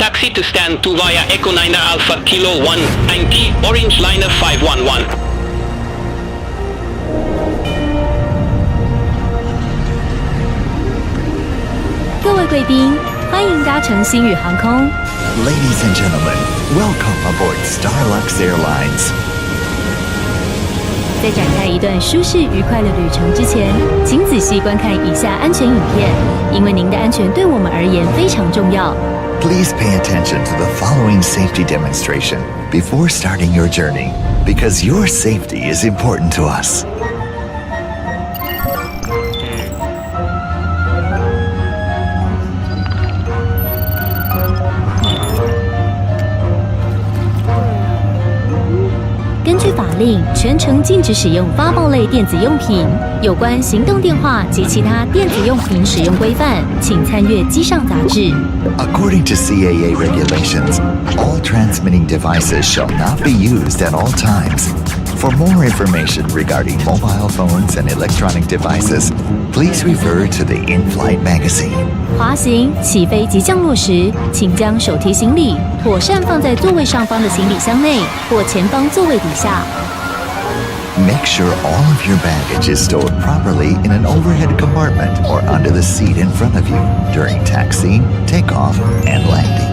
Taxi to stand 2 via Echo 9 Alpha Kilo 190 Orange Liner 511. 各位贵宾，欢迎搭乘星宇航空。Ladies and gentlemen, welcome aboard Starlux Airlines. 在展开一段舒适愉快的旅程之前，请仔细观看以下安全影片，因为您的安全对我们而言非常重要。Please pay attention to the following safety demonstration before starting your journey, because your safety is important to us. 根据法令，全程禁止使用发报类电子用品。有关行动电话及其他电子用品使用规范，请参阅机上杂志。According to CAA regulations, all transmitting devices shall not be used at all times. For more information regarding mobile phones and electronic devices, please refer to the in-flight magazine. 滑行、起飞及降落时，请将手提行李妥善放在座位上方的行李箱内或前方座位底下。Make sure all of your baggage is stored properly in an overhead compartment or under the seat in front of you during taxiing, takeoff, and landing.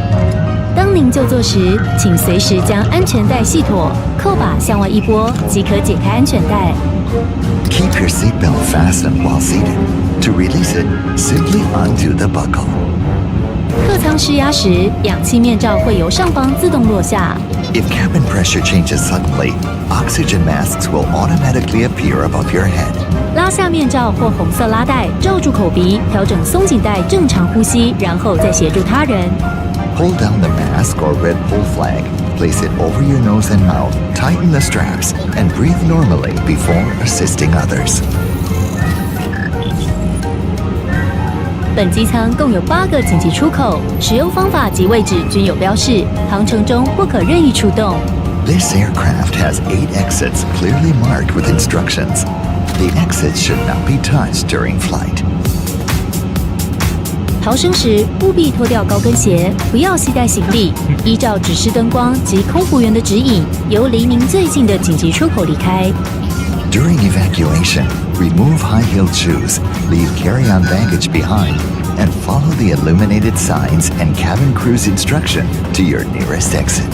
当您就座时，请随时将安全带系妥，扣把向外一拨即可解开安全带。Keep your seatbelt fastened while seated. To release it, simply undo the buckle. 客舱失压时，氧气面罩会由上方自动落下。If cabin pressure changes suddenly, oxygen masks will automatically appear above your head. 拉下面罩或红色拉带，罩住口鼻，调整松紧带，正常呼吸，然后再协助他人。Pull down the mask or red pull flag, place it over your nose and mouth, tighten the straps, and breathe normally before assisting others. 本机舱共有8个紧急出口，使用方法及位置均有标示，航程中不可任意出动。This aircraft has 8 exits clearly marked with instructions. The exits should not be touched during flight. 逃生时务必脱掉高跟鞋，不要携带行李，依照指示灯光及空服员的指引，由离您最近的紧急出口离开。During evacuation, remove high-heeled shoes, leave carry-on baggage behind, and follow the illuminated signs and cabin crew's instruction to your nearest exit.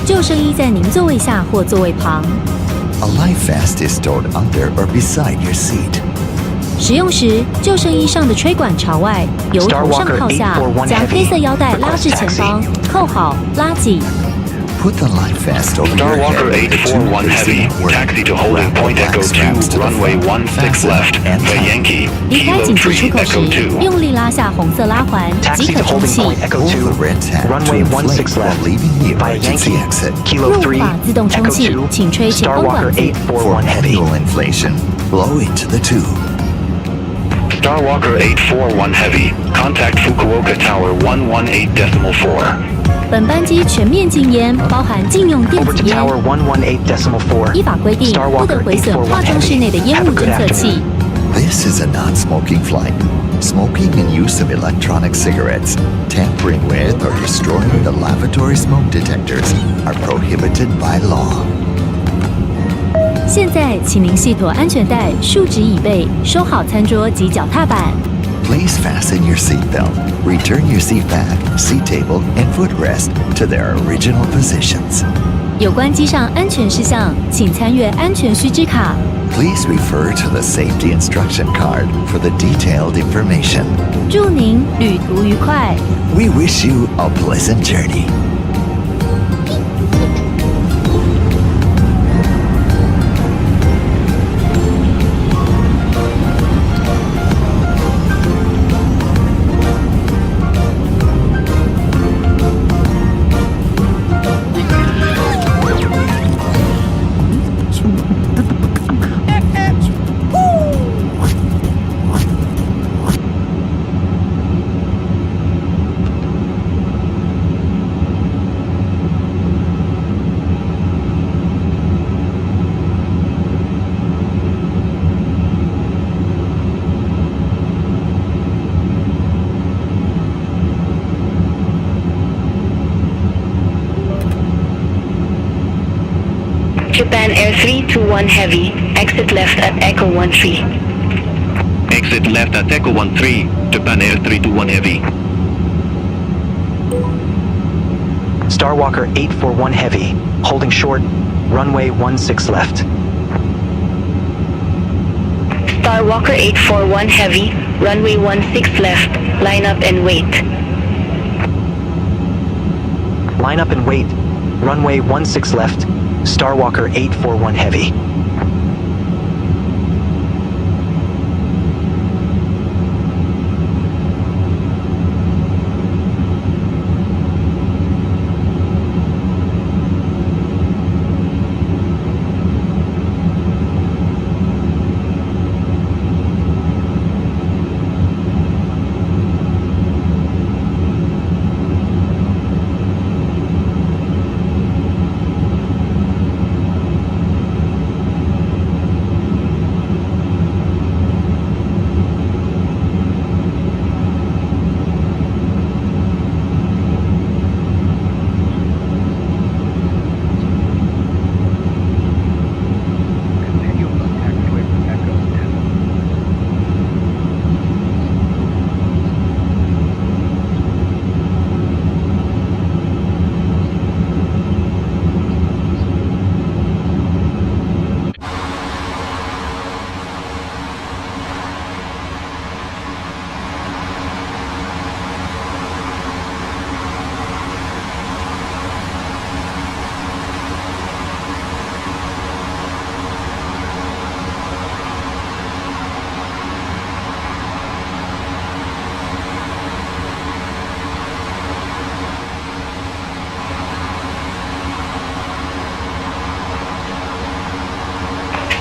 救生衣在您座位下或座位旁。A life vest is stored under or beside your seat. 使用时，救生衣上的吹管朝外，由头上靠下，将黑色腰带拉至前方，扣好，拉紧。Put the life vest over your Starwalker head with the 841 Heavy, taxi to holding point Echo 2, runway 16 left, for Yankee, 离开 Kilo 紧急出 3 口时 Echo 2. 用力拉下红色拉环，即 Taxi 可 to 充 holding 气。 point Echo Pull 2, the red tab runway to inflate 16 while left, leaving the via emergency Yankee, exit. Kilo 入 3, 法自动充 Echo 气， 2, 请吹前方管 Starwalker 子。 For 841 Heavy. manual inflation, blow into the tube. Starwalker 841 Heavy, contact Fukuoka Tower 118.4. 本班机全面禁烟，包含禁用电 Over 子 to 烟。 Tower 118.4. 依法规定，不得 Starwalker 毁损化 841妆室内的烟 Heavy. 雾 Have a 侦 good 测器。 afternoon. This is a non-smoking flight. Smoking and use of electronic cigarettes, tampering with or destroying the lavatory smoke detectors are prohibited by law. 现在，请您系妥安全带，竖直椅背，收好餐桌及脚踏板。 Please fasten your seatbelt. Return your seat back, seat table, and footrest to their original positions. 有关机上安全事项，请参阅安全须知卡。 Please refer to the safety instruction card for the detailed information. 祝您旅途愉快。 We wish you a pleasant journey. Japan Air 321 Heavy, exit left at Echo 13. Exit left at Echo 13, Japan Air 321 Heavy. Starwalker 841 Heavy, holding short, runway 16 left. Starwalker 841 Heavy, runway 16 left, line up and wait. Line up and wait, runway 16 left, Starwalker 841 Heavy.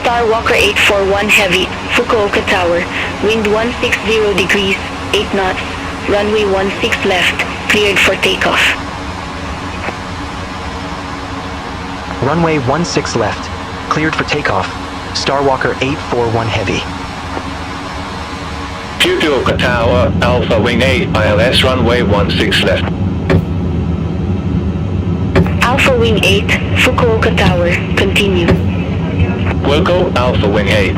Starwalker 841 Heavy, Fukuoka Tower, wind 160 degrees, 8 knots, runway 16 left, cleared for takeoff. Runway 16 left, cleared for takeoff, Starwalker 841 Heavy. Fukuoka Tower, Alpha Wing 8, ILS runway 16 left. Alpha Wing 8, Fukuoka Tower, continue. Wilco, Alpha Wing 8.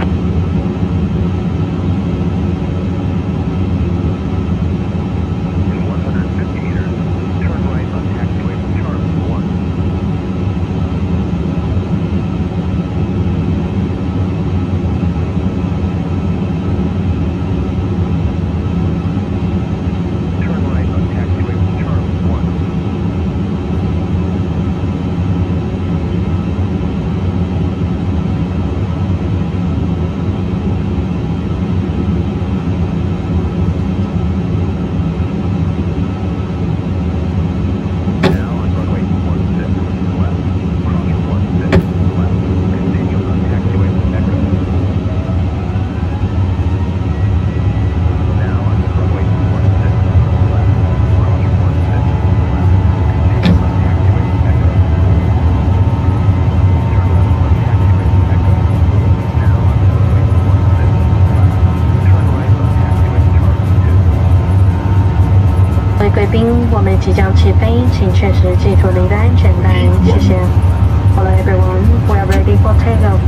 Hello everyone, we are ready for takeoff.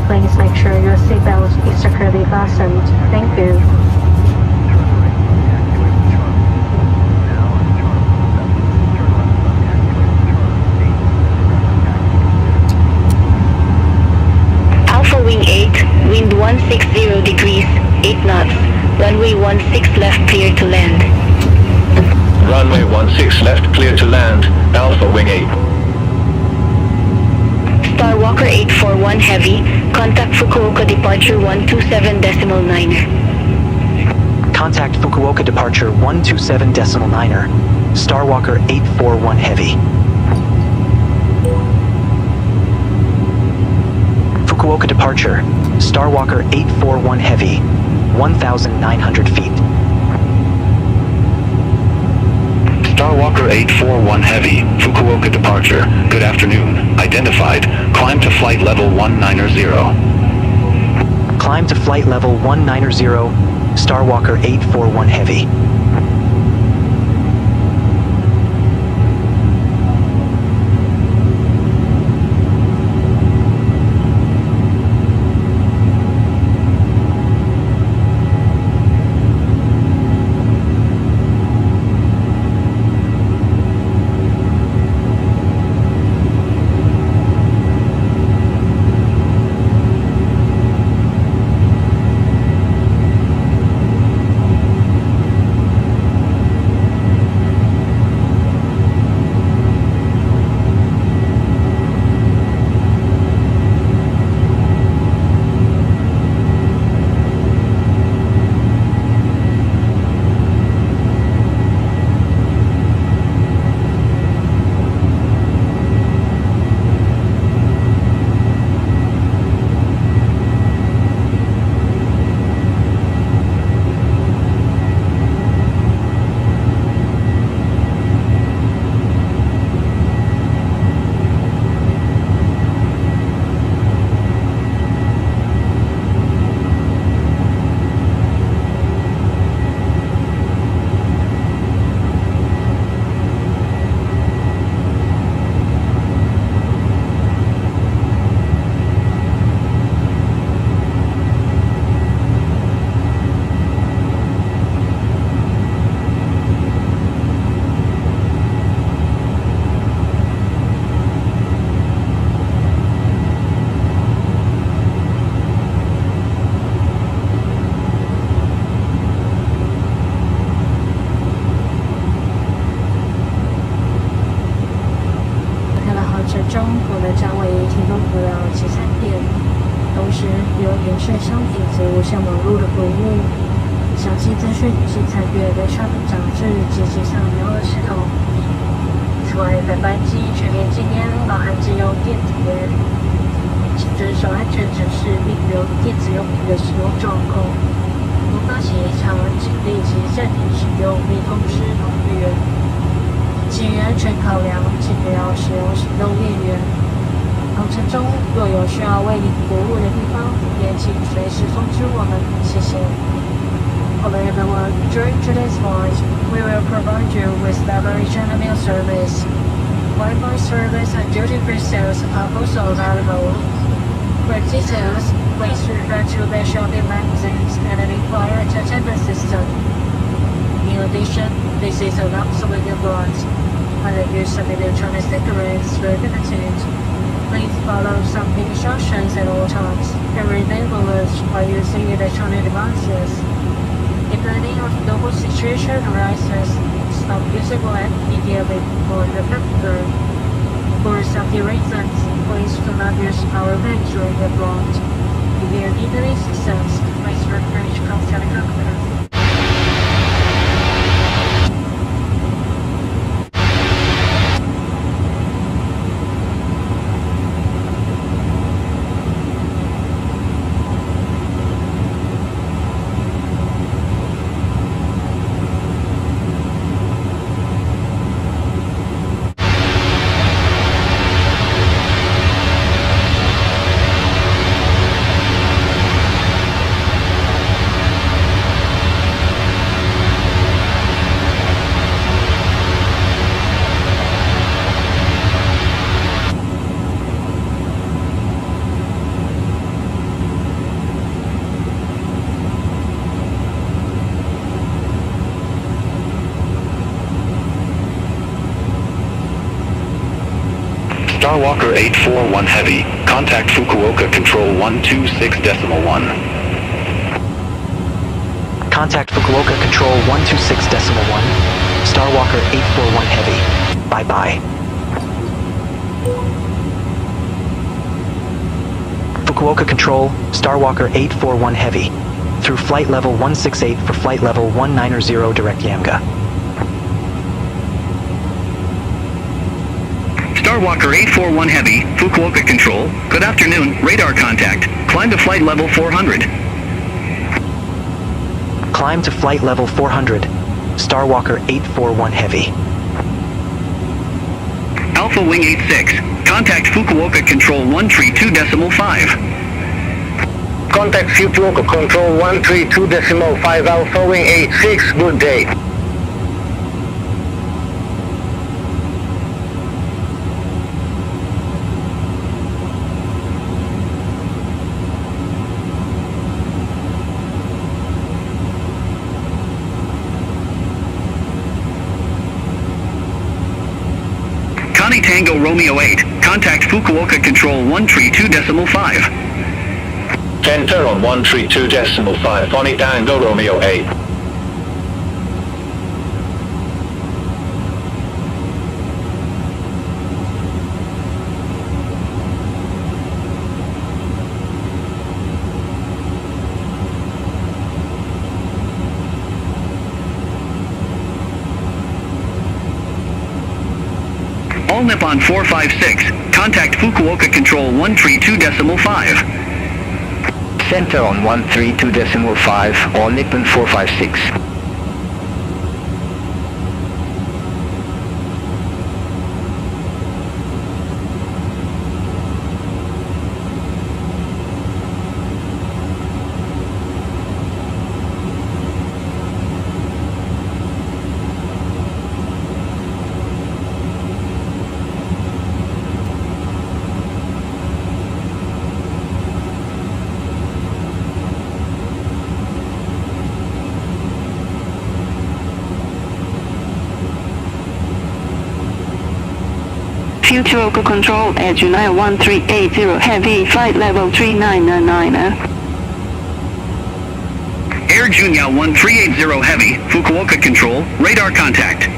Please make sure your seatbelt is securely fastened. Thank you. Alpha Wing 8, wind 160 degrees, 8 knots, runway 16 left, clear to land. Runway 16 left, clear to land, Alpha Wing 8. Starwalker 841 Heavy, contact Fukuoka departure 127.9er. Contact Fukuoka departure 127.9er, Starwalker 841 Heavy. Fukuoka departure, Starwalker 841 Heavy, 1,900 feet. Starwalker 841 Heavy, Fukuoka departure, good afternoon, identified, climb to flight level 190. Climb to flight level 190, Starwalker 841 Heavy. 中我们将为提供辅料及餐点，同时有免税商品及无线网络的服务。详细资讯请参阅该商品杂志及其上标的系统。此外，本班机全面禁烟，包含禁用电子烟，请遵守安全指示，并留电子用品的使用状况。如发现异常，请立即暂停使用，并通知服务员。基于安全考量，请不要使用行动电源。航程中若有需要为您服务的地方，也请随时通知我们，谢谢。Hello everyone, during today's flight, we will provide you with beverage and meal service. Wi-Fi service and duty-free sales are also available. For details, please refer to the shopping magazines and inquire entertainment system. In addition, this is an absolute flight, and the use of electronic cigarettes is prohibited. Please follow some instructions at all times and remain alert while using electronic devices. If any unknown situation arises, stop using light immediately before the computer. For safety reasons, please do not use power banks during the flight. If you need any assistance, please refer to contact the computer. Starwalker 841 Heavy, contact Fukuoka Control 126.1. Contact Fukuoka Control 126.1. Starwalker 841 Heavy. Bye-bye. Fukuoka Control, Starwalker 841 Heavy. Through flight level 168 for flight level 190 direct Yamga. Starwalker 841 Heavy, Fukuoka Control, good afternoon, radar contact, climb to flight level 400. Climb to flight level 400, Starwalker 841 Heavy. Alpha Wing 86, contact Fukuoka Control 132.5. Contact Fukuoka Control 132.5 Alpha Wing 86, good day. Tango Romeo 8, contact Fukuoka Control 132.5. Enter on 132.5, Bonnie Tango Romeo 8. All Nippon 456, contact Fukuoka Control 132.5. Center on 132.5, All Nippon 456. Fukuoka Control at United 1380 Heavy, flight level 3999. Air Junya 1380 Heavy, Fukuoka Control, radar contact.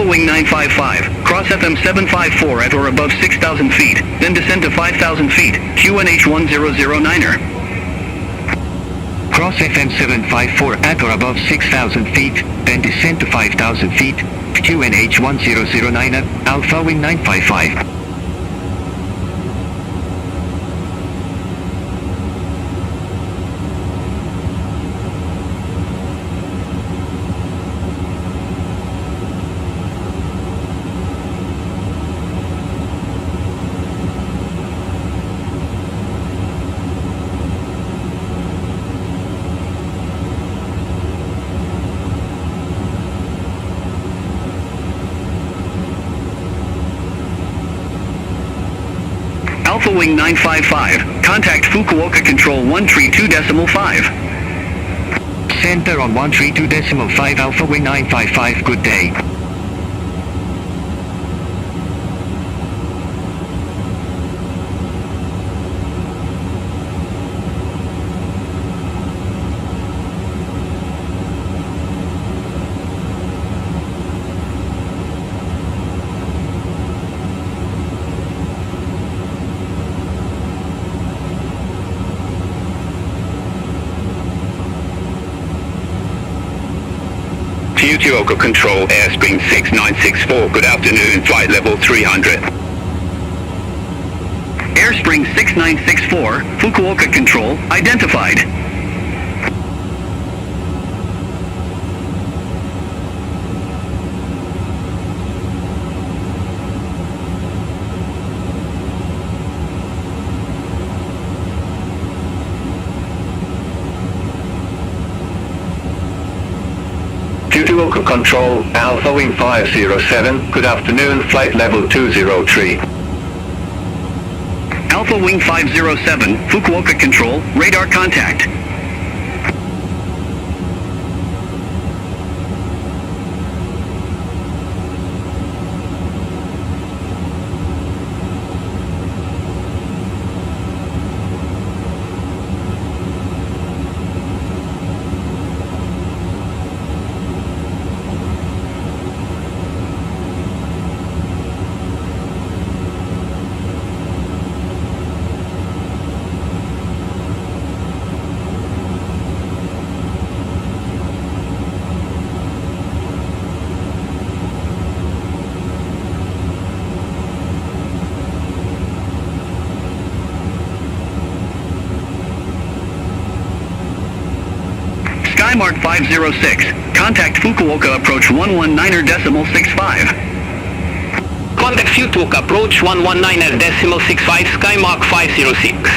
Wing 955, cross FM 754 at or above 6,000 feet, then descend to 5,000 feet, QNH 1009er. Cross FM 754 at or above 6,000 feet, then descend to 5,000 feet, QNH 1009er, Alpha Wing 955. Alpha Wing 955, contact Fukuoka Control 132.5. Center on 132.5 Alpha Wing 955, good day. Fukuoka Control, airspeed 6964, good afternoon, flight level 300. Airspring 6964, Fukuoka Control, identified. Fukuoka Control, Alpha Wing 507, good afternoon, flight level 203. Alpha Wing 507, Fukuoka Control, radar contact. Skymark 506, contact Fukuoka approach 119.65. Contact Fukuoka approach 119.65, Skymark 506.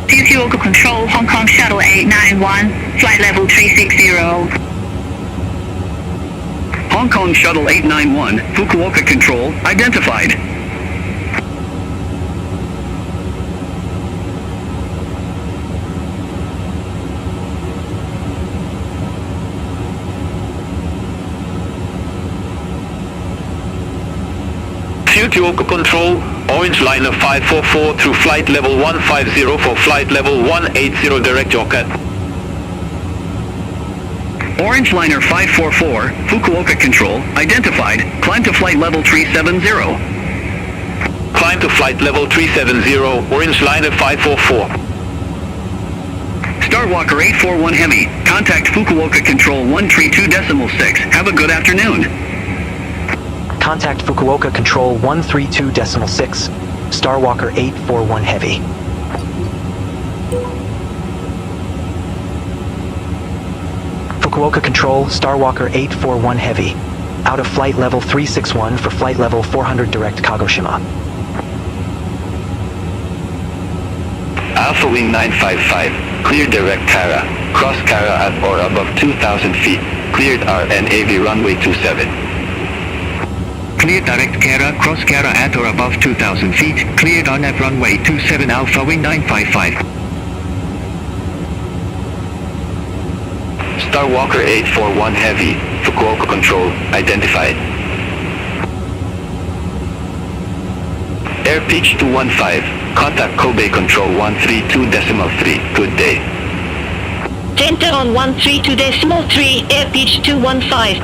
Fukuoka Control, Hong Kong Shuttle 891, flight level 360. Hong Kong Shuttle 891, Fukuoka Control, identified. Fukuoka Control, Orange Liner 544 through flight level 150 for flight level 180 direct Yorker. Orange Liner 544, Fukuoka Control, identified. Climb to flight level 370. Climb to flight level 370, Orange Liner 544. Starwalker 841 Heavy, contact Fukuoka Control 132.6. Have a good afternoon. Contact Fukuoka Control 132.6, Starwalker 841 Heavy. Fukuoka Control, Starwalker 841 Heavy. Out of flight level 361 for flight level 400 direct Kagoshima. Alpha Wing 955, clear direct Kara, cross Kara at or above 2,000 feet, cleared RNAV runway 27. Clear direct Kara, cross Kara at or above 2,000 feet, cleared on at runway 27 Alpha Wing 955. Starwalker 841 Heavy, Fukuoka Control, identified. Air pitch 215, contact Kobe Control 132.3, good day. Center on 132.3, air pitch 215.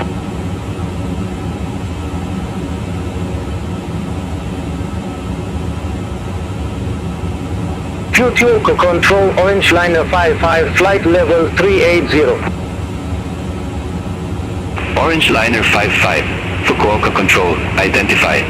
Fukuoka Control, Orange Liner 55, flight level 380. Orange Liner 55, Fukuoka Control, identified.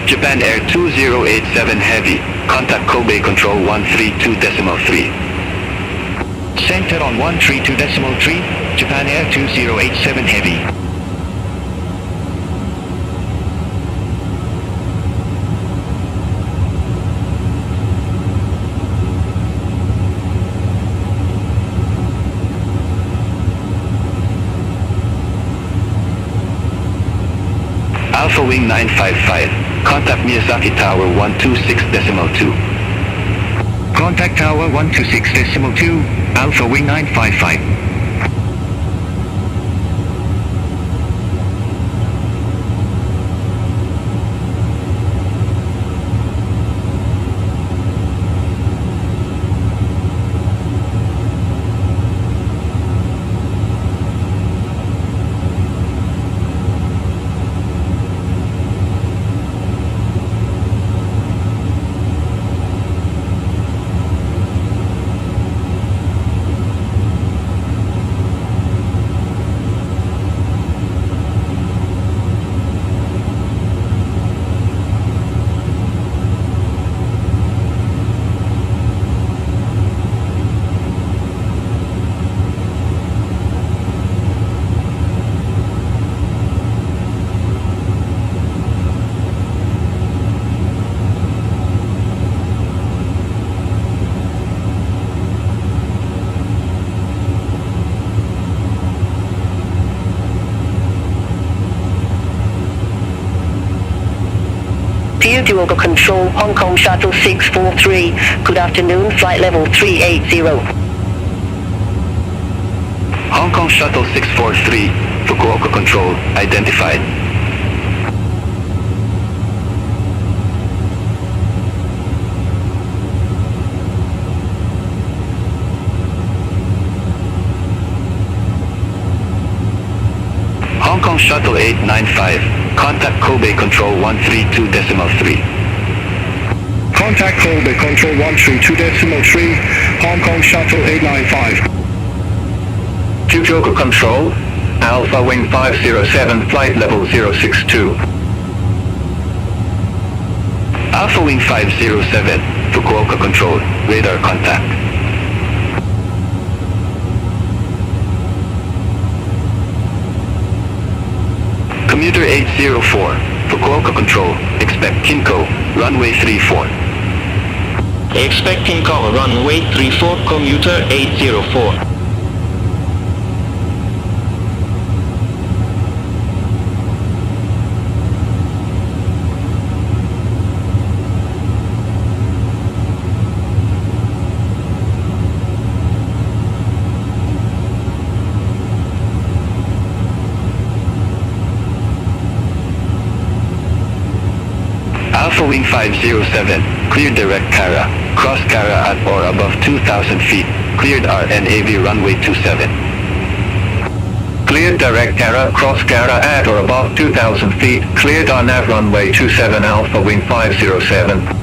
Japan Air 2087 Heavy, contact Kobe Control 132.3. Center on 132.3, Japan Air 2087 Heavy. Alpha Wing 955, contact Miyazaki Tower 126.2. Contact Tower 126.2, Alpha Wing 955. Fukuoka Control, Hong Kong Shuttle 643. Good afternoon, flight level 380. Hong Kong Shuttle 643, Fukuoka Control, identified. Hong Kong Shuttle 895, contact Kobe Control 132.3. Contact Kobe Control 132.3, Hong Kong Shuttle 895. Fukuoka Control, Alpha Wing 507, flight level 062. Alpha Wing 507, Fukuoka Control, radar contact. Commuter 804, Fukuoka Control, expect Kinko, runway 34. Expect Kinko, runway 34, commuter 804. Alpha Wing 507, cleared direct Kara, cross Kara at or above 2,000 feet, cleared RNAV runway 27. Cleared direct Kara, cross Kara at or above 2,000 feet, cleared RNAV runway 27 Alpha Wing 507.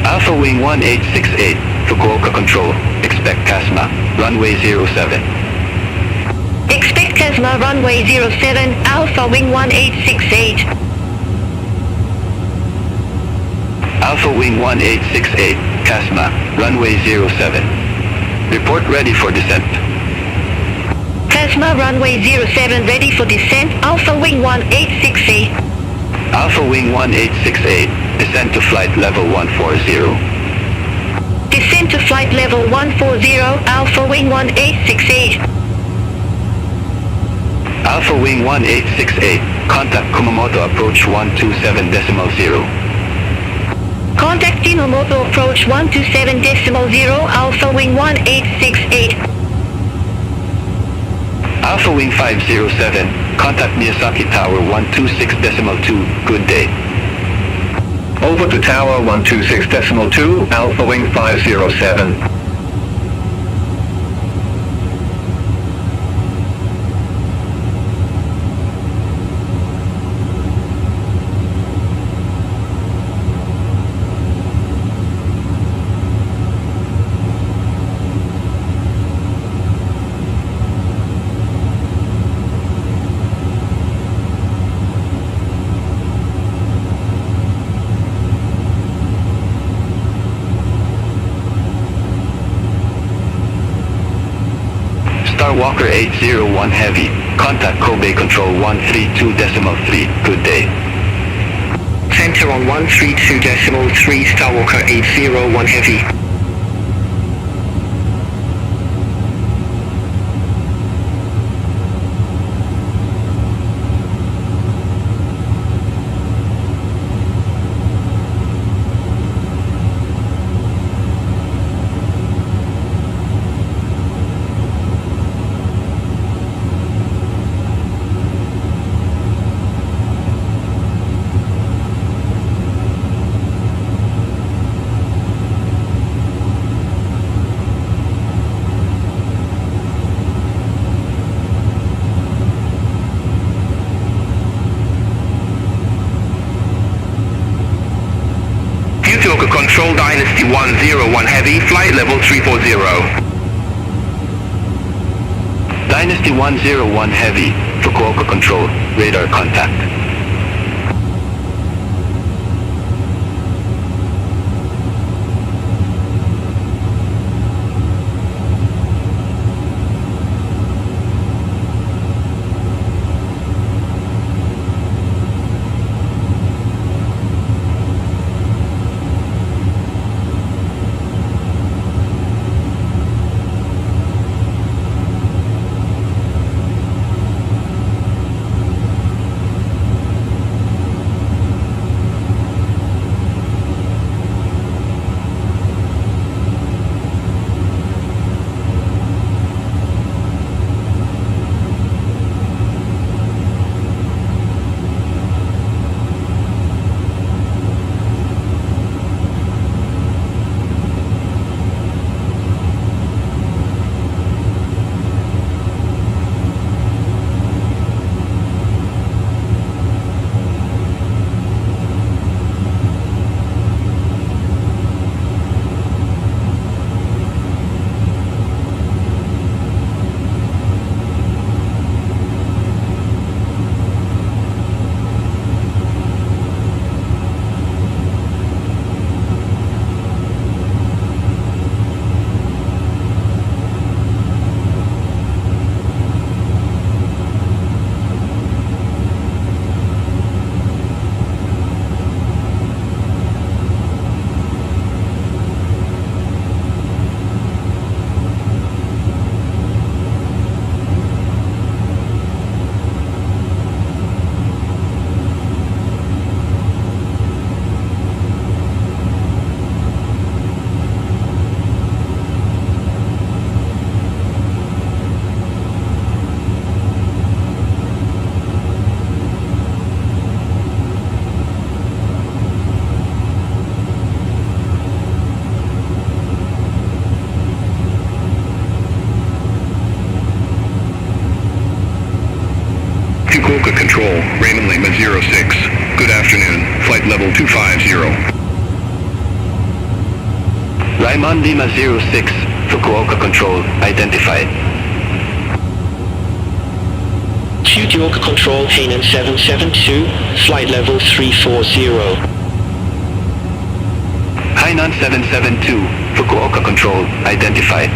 Alpha Wing 1868, Fukuoka Control, expect Casma, runway 07. Expect Casma runway 07, Alpha Wing 1868. Alpha Wing 1868, Casma, runway 07. Report ready for descent. Casma runway 07 ready for descent, Alpha Wing 1868. Alpha Wing 1868, descent to flight level 140. Descent to flight level 140, Alpha Wing 1868. Alpha Wing 1868, contact Kumamoto approach 127.0. Contact Kumamoto approach 127.0, Alpha Wing 1868. Alpha Wing 507, contact Miyazaki Tower 126.2, good day. Over to Tower 126.2, Alpha Wing 507. Walker 801 Heavy, contact Kobe Control 132.3, good day. Center on 132.3, Starwalker 801 Heavy. Fukuoka Control Dynasty 101 Heavy, flight level 340. Dynasty 101 Heavy, Fukuoka Control, radar contact. Fukuoka Control, Raymond Lima 06. Good afternoon, flight level 250. Raymond Lima 06, Fukuoka Control, identified. Fukuoka Control, Hainan 772, flight level 340. Hainan 772, Fukuoka Control, identified.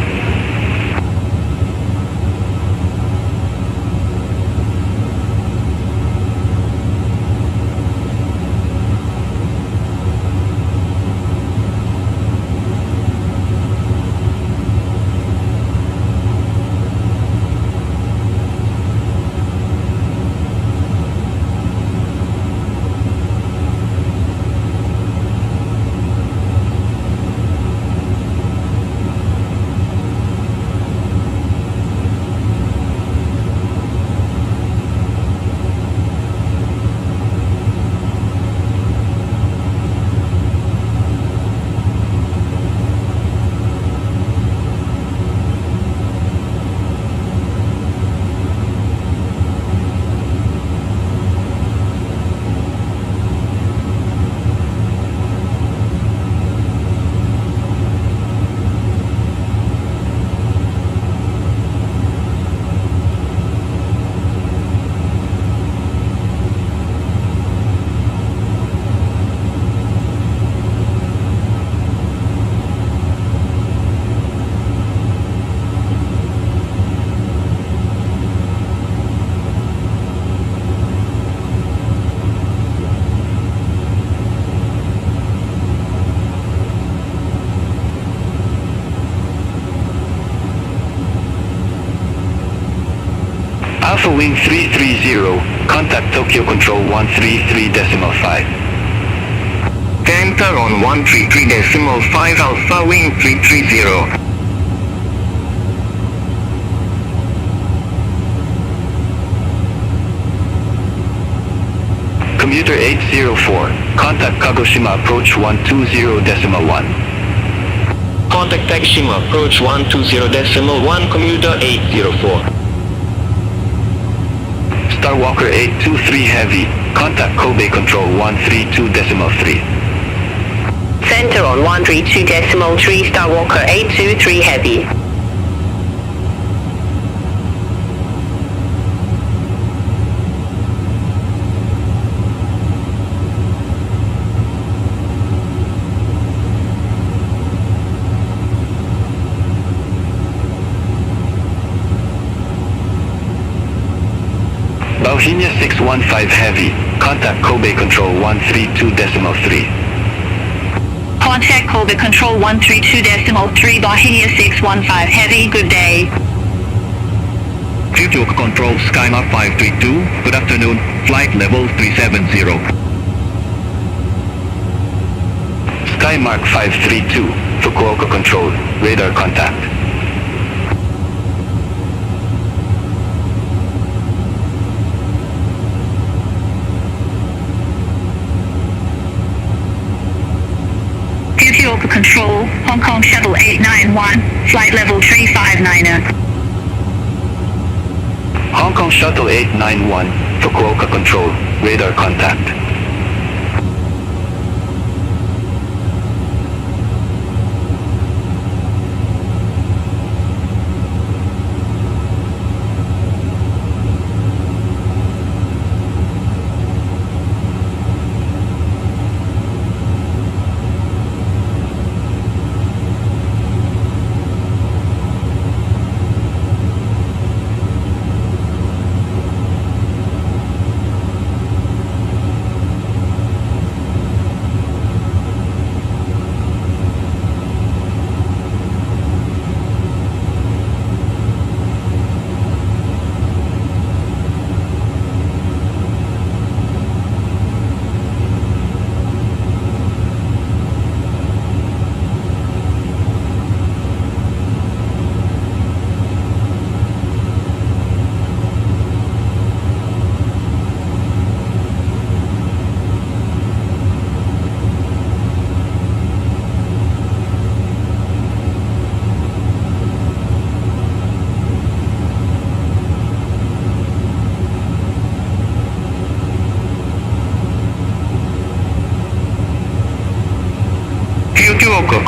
Alpha Wing 330, contact Tokyo Control 133.5. Center on 133.5 Alpha Wing 330. Commuter 804, contact Kagoshima approach 120.1. Contact Kagoshima approach 120.1, commuter 804. Starwalker 823 Heavy, contact Kobe Control 132.3. Center on 132.3, Starwalker 823 Heavy. Bauhinia 615 Heavy, contact Kobe Control 132.3. Contact Kobe Control 132.3, Bauhinia 615 Heavy, good day. Fukuoka Control, Skymark 532, good afternoon, flight level 370. Skymark 532, Fukuoka Control, radar contact. Fukuoka Control, Hong Kong Shuttle 891, flight level 359er. Hong Kong Shuttle 891, Fukuoka Control, radar contact.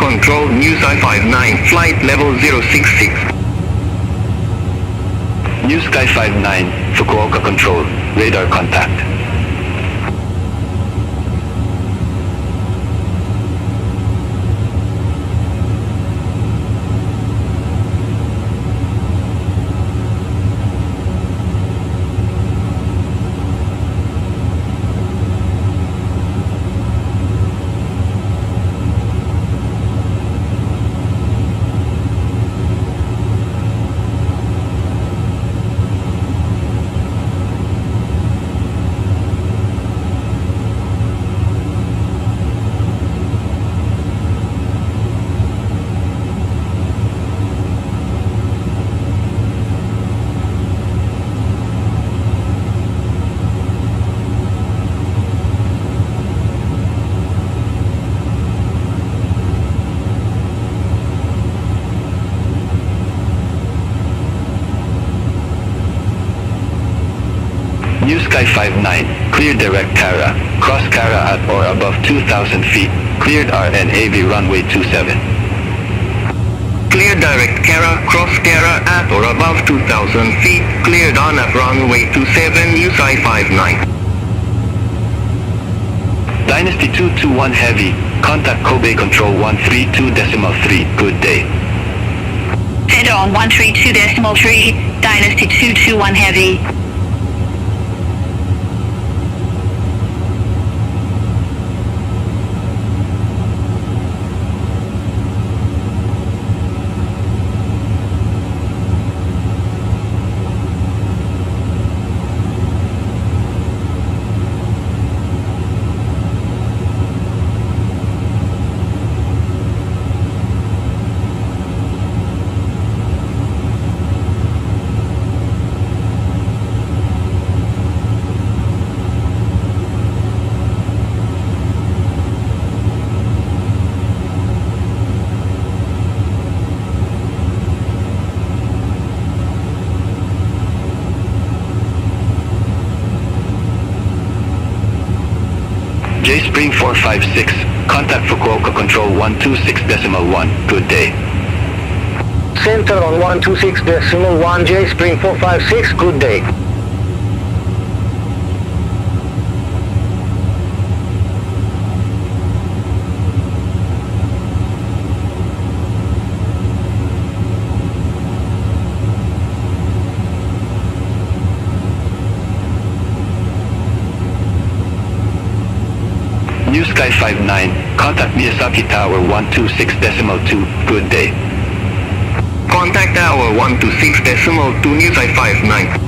Control, New Sky 59, flight level 066. New Sky 59, Fukuoka Control, radar contact. New Sky 59, clear direct Kara, cross Kara at or above 2,000 feet, cleared RNAV runway 27. Clear direct Kara, cross Kara at or above 2,000 feet, cleared on at runway 27, New Sky 59. Dynasty 221 Heavy, contact Kobe Control 132.3, good day. Head on 132.3, Dynasty 221 Heavy. J-Spring 456, contact Fukuoka Control 126.1, good day. Center on 126.1, J-Spring 456, good day. New Sky 59, contact Miyazaki Tower 126.2, good day. Contact Tower 126.2, New Sky 59.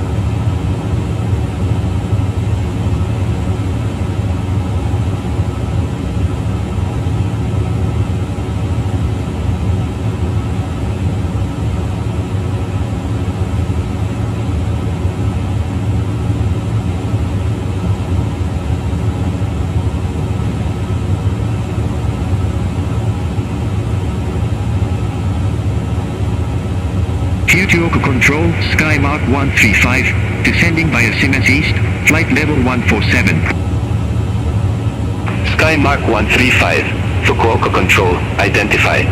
Fukuoka Control, Sky Mark 135, descending via Siemens East, flight level 147. Sky Mark 135, Fukuoka Control, identified.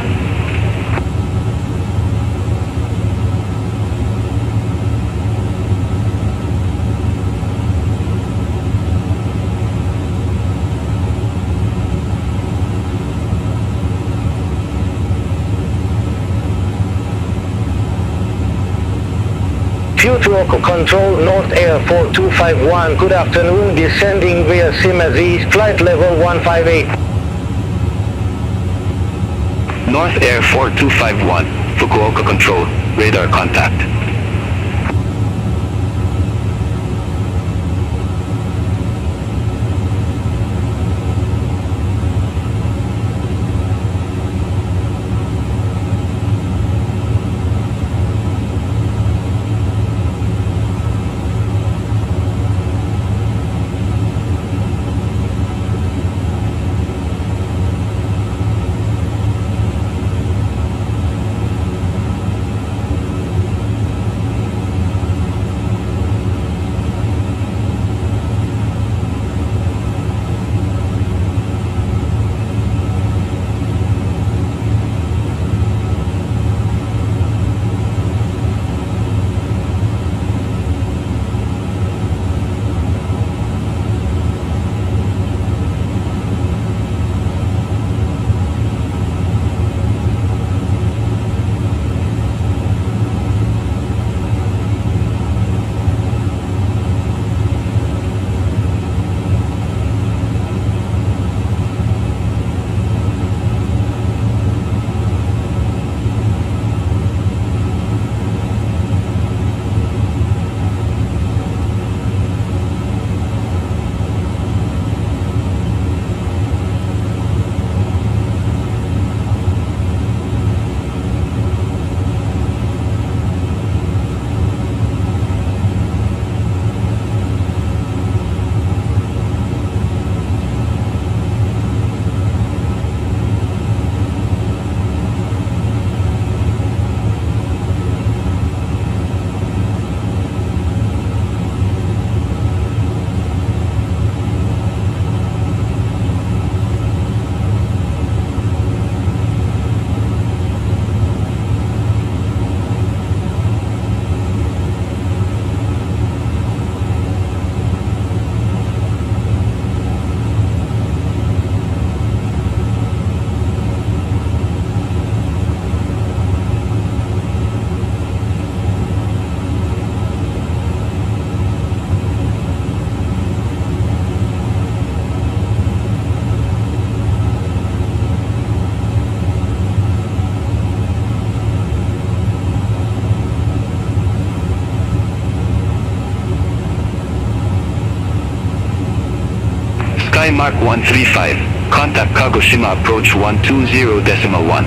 Fukuoka Control, North Air 4251, good afternoon, descending via Siemens East, flight level 158. North Air 4251, Fukuoka Control, radar contact. Mark 135. Contact Kagoshima approach 120.1.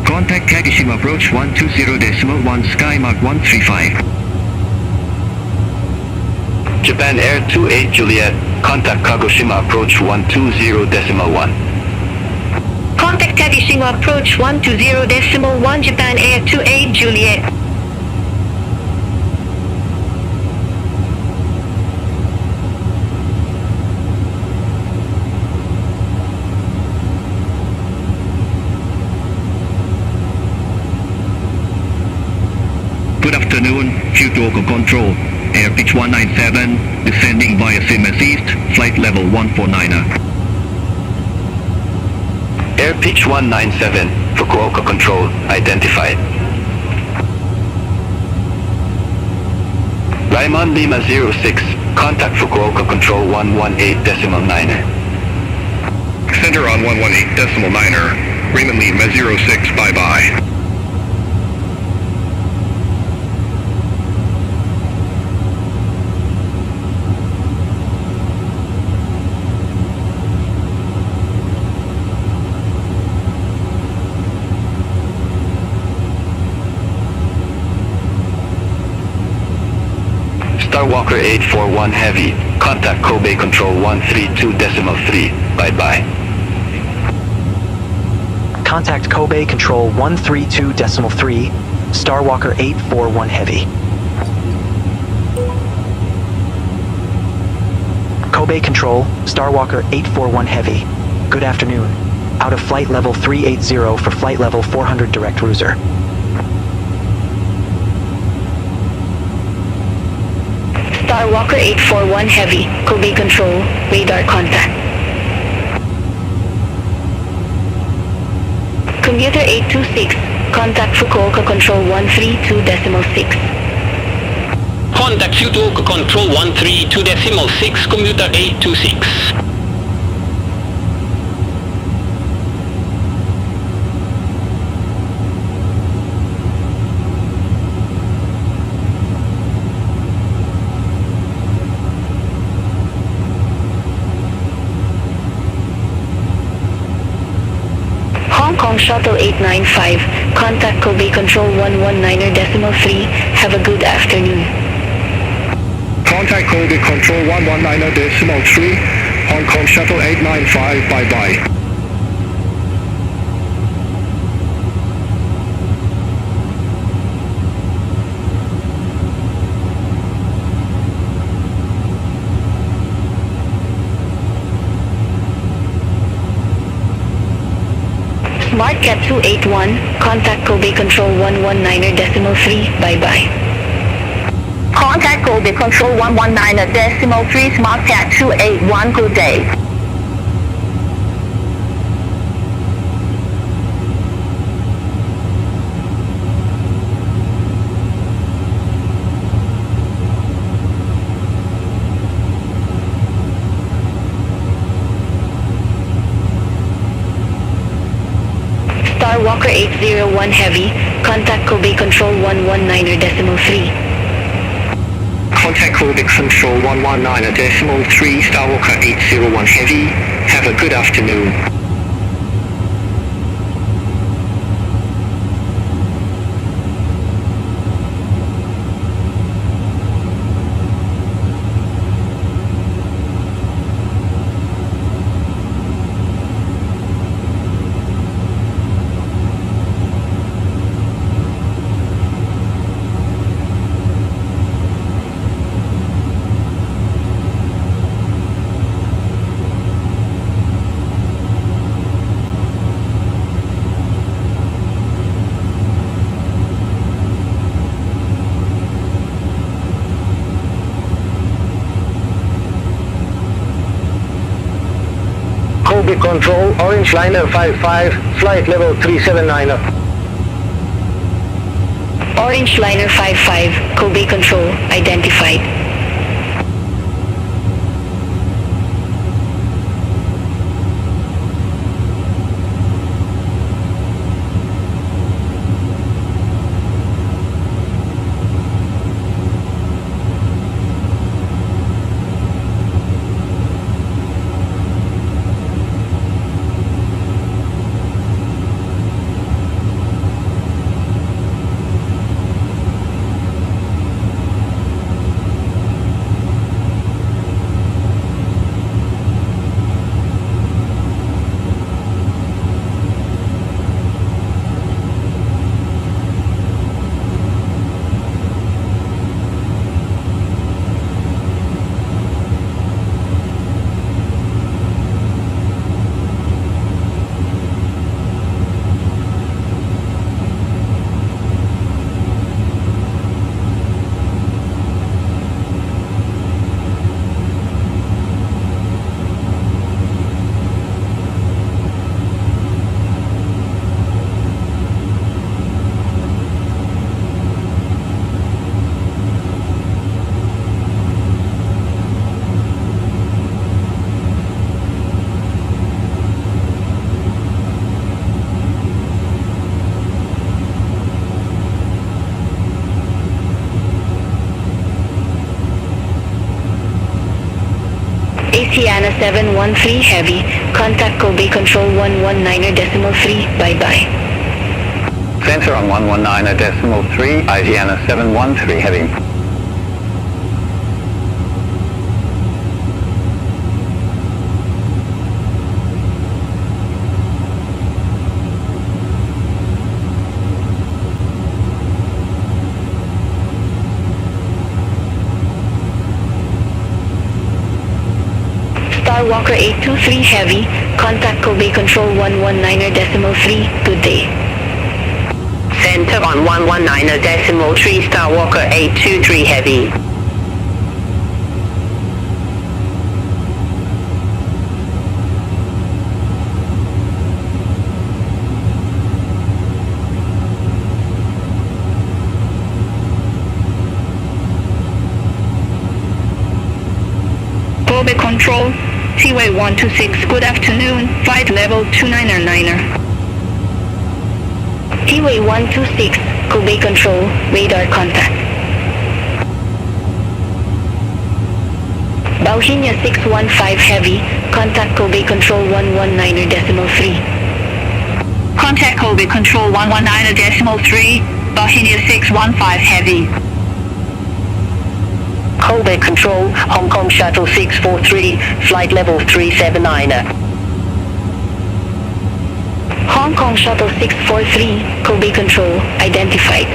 Contact Kagoshima approach 120.1 Sky Mark 135. Japan Air 28 Juliet. Contact Kagoshima approach 120.1. Contact Kagoshima approach 120.1 Japan Air 28 Juliet. Good afternoon, Fukuoka Control. Air pitch 197, descending via Msfs East, flight level 149er. Air pitch 197, Fukuoka Control, identified. Raimon Lima 06, contact Fukuoka Control 118.9er. Center on 118.9er. Raymond Lima 06, bye-bye. Walker 841 Heavy, contact Kobe Control 132.3, bye-bye. Contact Kobe Control 132.3, Starwalker 841 Heavy. Kobe Control, Starwalker 841 Heavy. Good afternoon. Out of flight level 380 for flight level 400 direct cruiser. Starwalker 841 Heavy, Kobe Control, radar contact. Commuter 826, contact Fukuoka Control 132.6. Contact Fukuoka Control 132.6, commuter 826. Hong Kong Shuttle 895, contact Kobe Control 119.3, have a good afternoon. Contact Kobe Control 119.3, Hong Kong Shuttle 895, bye-bye. Market 281, contact Kobe Control 119.3, bye-bye. Contact Kobe Control 119.3, Market 281, good day. Walker 801 Heavy, contact Kobe Control 119.3. Contact Kobe Control 119.3, Starwalker 801 Heavy. Have a good afternoon. Kobe Control, Orange Liner 55, flight level 379. Orange Liner 55, Kobe Control, identified. Sienna 713 Heavy, contact Kobe Control 119.3, bye-bye. Center on 119.3, Isiana 713 Heavy. Walker 823 Heavy, contact Kobe Control 119.3, good day. Center on 119.3, Star Walker 823 Heavy. Kobe Control, T-Way 126, good afternoon, flight level 299er. T-Way 126, Kobe Control, radar contact. Bauhinia 615 Heavy, contact Kobe Control 119.3. Contact Kobe Control 119.3, Bauhinia 615 Heavy. Kobe Control, Hong Kong Shuttle 643, flight level 379er. Hong Kong Shuttle 643, Kobe Control, identified.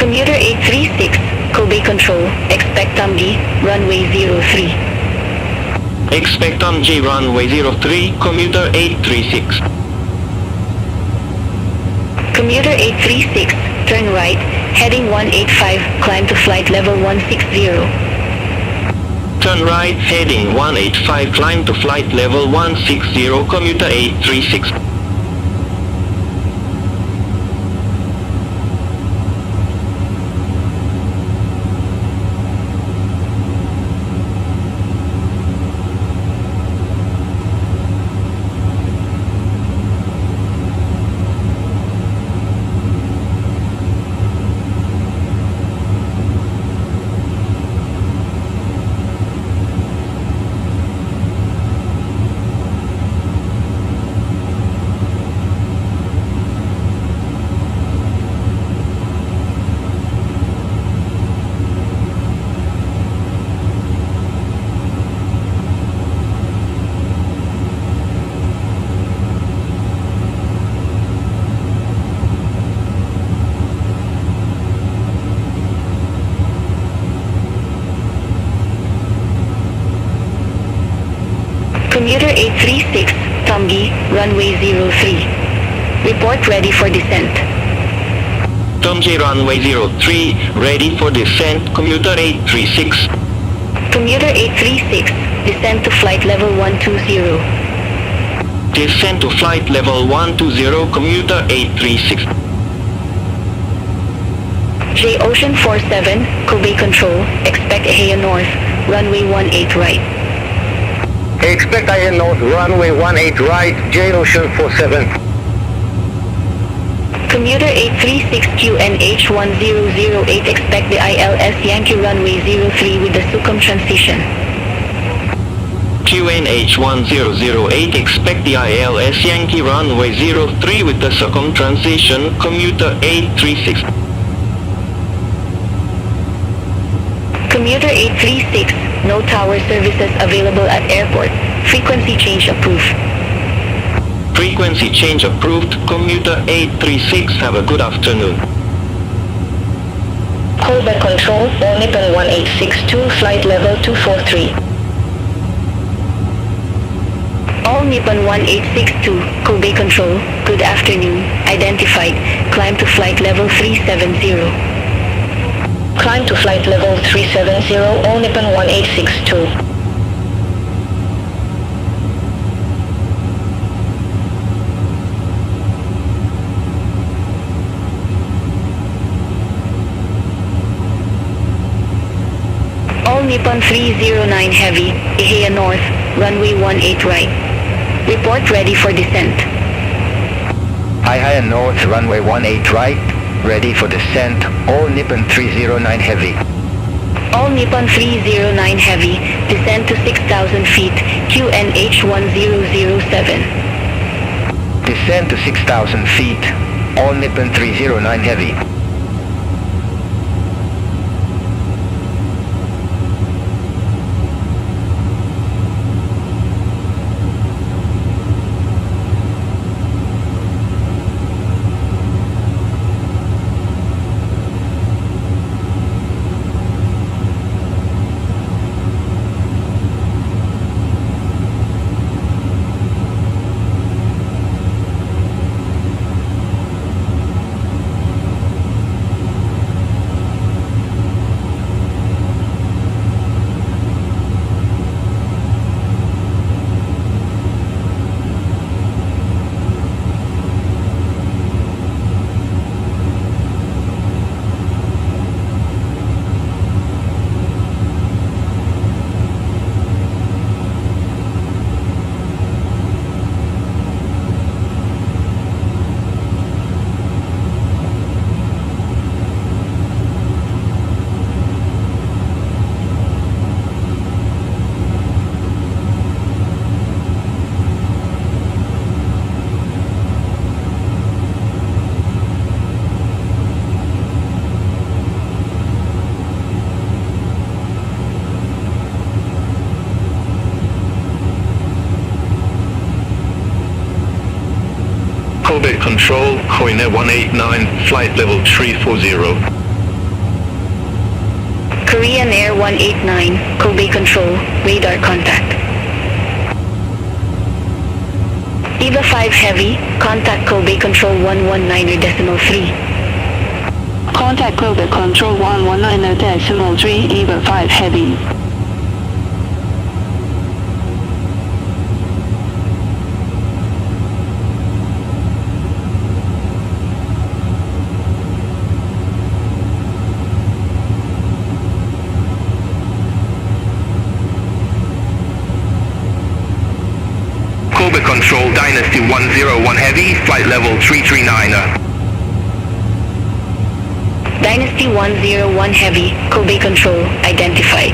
Commuter 836, Kobe Control, expect Tomji, runway 03. Expect Tomji, runway 03, commuter 836. Commuter 836, turn right, heading 185, climb to flight level 160. Turn right, heading 185, climb to flight level 160, commuter 836. Commuter 836, Tomji, runway 03. Report ready for descent. Tomji, runway 03, ready for descent, commuter 836. Commuter 836, descend to flight level 120. Descend to flight level 120, commuter 836. J Ocean 47, Kobe Control, expect Ahea North, runway 18 right. Expect IN North, runway 18 right, J Ocean 47. Commuter 836QNH1008, expect the ILS Yankee runway 03 with the Sukhum transition. QNH1008, expect the ILS Yankee runway 03 with the Sukhum transition, commuter 836. Commuter 836, no tower services available at airport. Frequency change approved. Frequency change approved, commuter 836, have a good afternoon. Callback control, all Nippon 1862, flight level 243. All Nippon 1862, Kobe Control, good afternoon, identified, climb to flight level 370. Climb to flight level 370, all Nippon 1862. All Nippon 309 Heavy, Ihea North, runway 18 right. Report ready for descent. Ihea North, runway 18 right, ready for descent, all Nippon 309 Heavy. All Nippon 309 Heavy, descend to 6,000 feet, QNH 1007. Descend to 6,000 feet, all Nippon 309 Heavy. Kobe Control, Koine 189, flight level 340. Korean Air 189, Kobe Control, radar contact. EVA 5 Heavy, contact Kobe Control 119.3. Contact Kobe Control 119.3, EVA 5 Heavy. Kobe Control, Dynasty 101 Heavy, flight level 339. Dynasty 101 Heavy, Kobe Control, identified.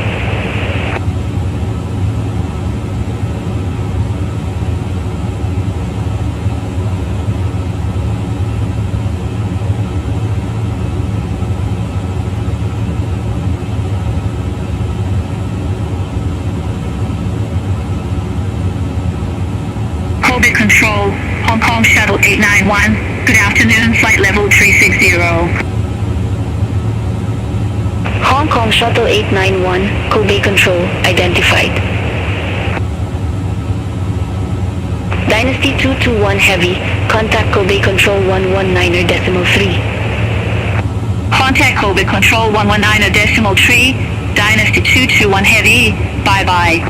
Kobe Control, Hong Kong Shuttle 891, good afternoon, flight level 360. Hong Kong Shuttle 891, Kobe Control, identified. Dynasty 221 Heavy, contact Kobe Control 119.3. Contact Kobe Control 119.3, Dynasty 221 Heavy, bye-bye.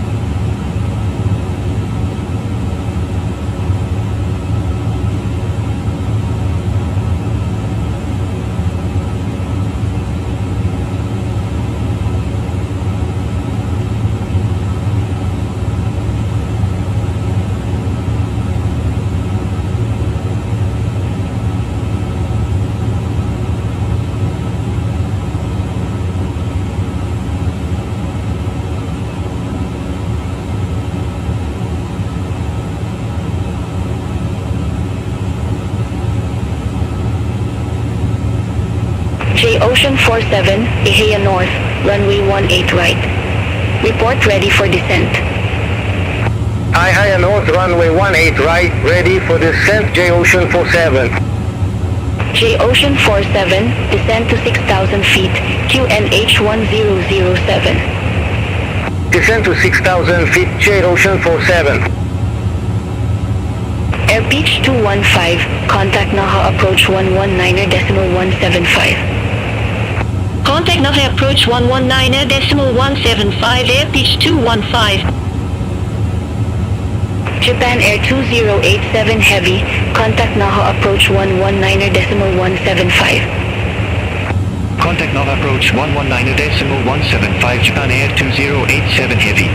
Ocean 47, Ihea North, runway 18 right. Report ready for descent. Ihea North, runway 18 right, ready for descent, J Ocean 47. J Ocean 47, descend to 6,000 feet, QNH 1007. Descend to 6,000 feet, J Ocean 47. Air Beach 215, contact Naha approach 119.175. Contact Naha approach 119.175, Air Beach 215. Japan Air 2087 Heavy, contact Naha approach 119.175. Contact Naha approach 119.175, Japan Air 2087 Heavy.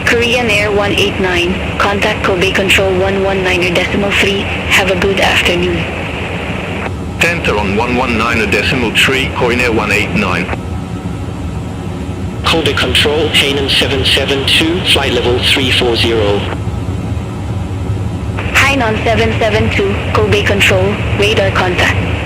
Korean Air 189, contact Kobe Control 119.3, have a good afternoon. Center on 119.3, Korean Air 189. Kobe Control, Hainan 772, flight level 340. Hainan 772, Kobe Control, radar contact.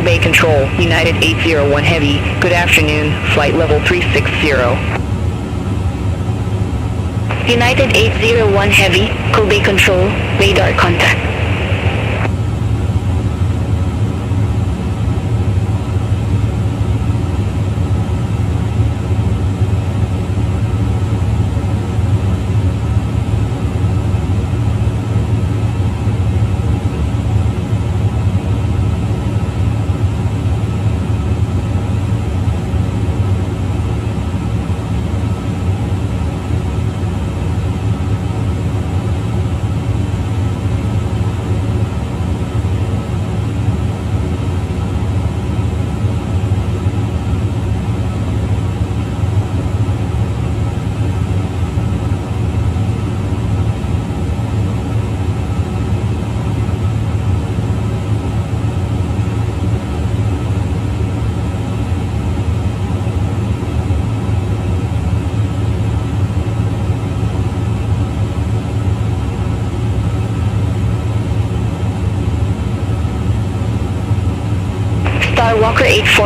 Kobe Control, United 801 Heavy, good afternoon, flight level 360. United 801 Heavy, Kobe Control, radar contact.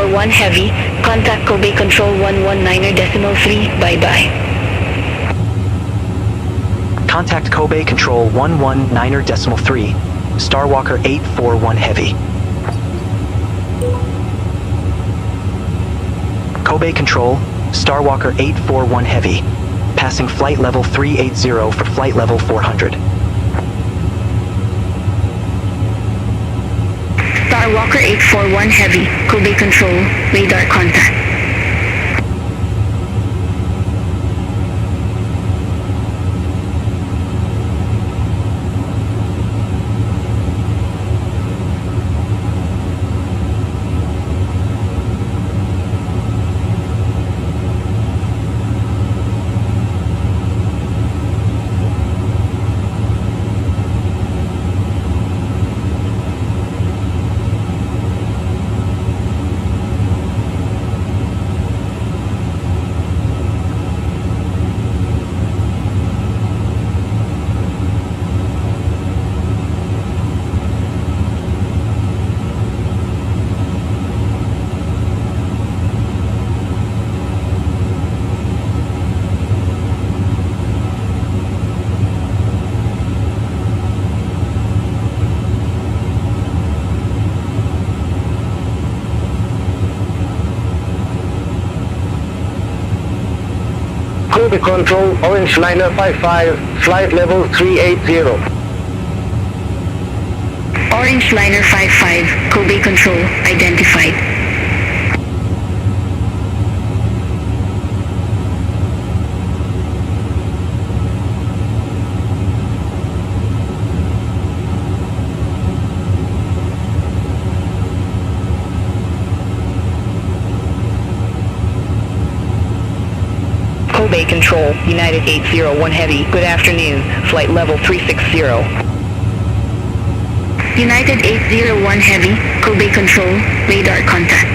841 Heavy, contact Kobe Control 119.3, bye-bye. Contact Kobe Control 119.3, Starwalker 841 Heavy. Kobe Control, Starwalker 841 Heavy, passing flight level 380 for flight level 400. Starwalker 841 Heavy, Kobe Control, radar contact. Kobe Control, Orange Liner 55, flight level 380. Orange Liner 55, Kobe Control, identified. Kobe Control, United 801 Heavy, good afternoon, flight level 360. United 801 Heavy, Kobe Control, radar contact.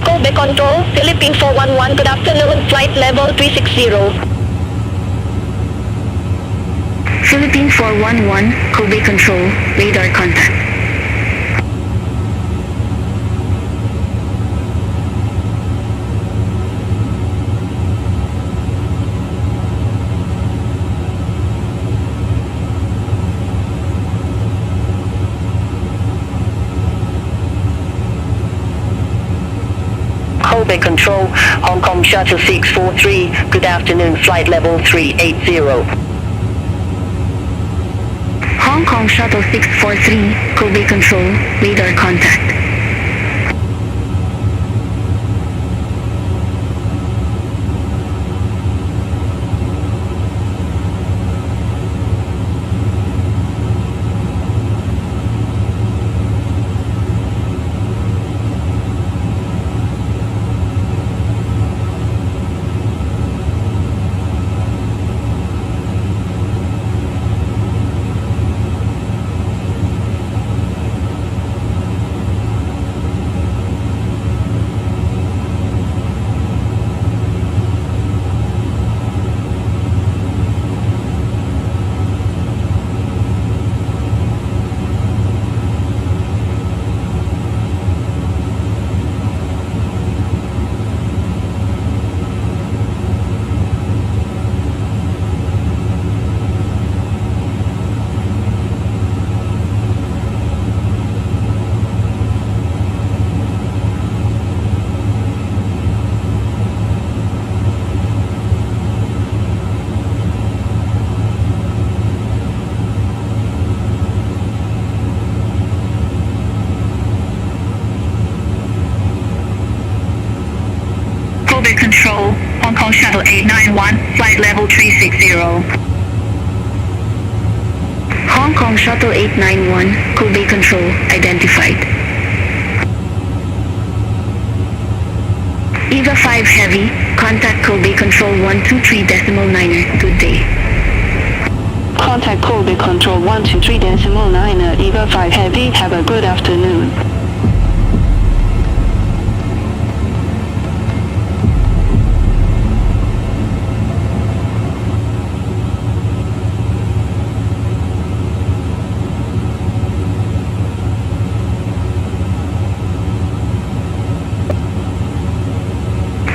Kobe Control, Philippine 411, good afternoon, flight level 360. Philippine 411, Kobe Control, radar contact. Kobe Control, Hong Kong Shuttle 643, good afternoon, flight level 380. Hong Kong Shuttle 643, Kobe Control, radar contact. Kobe Control, Hong Kong Shuttle 891, flight level 360. Hong Kong Shuttle 891, Kobe Control, identified. EVA 5 Heavy, contact Kobe Control 123.9er, good day. Contact Kobe Control 123.9er, EVA 5 Heavy, have a good afternoon.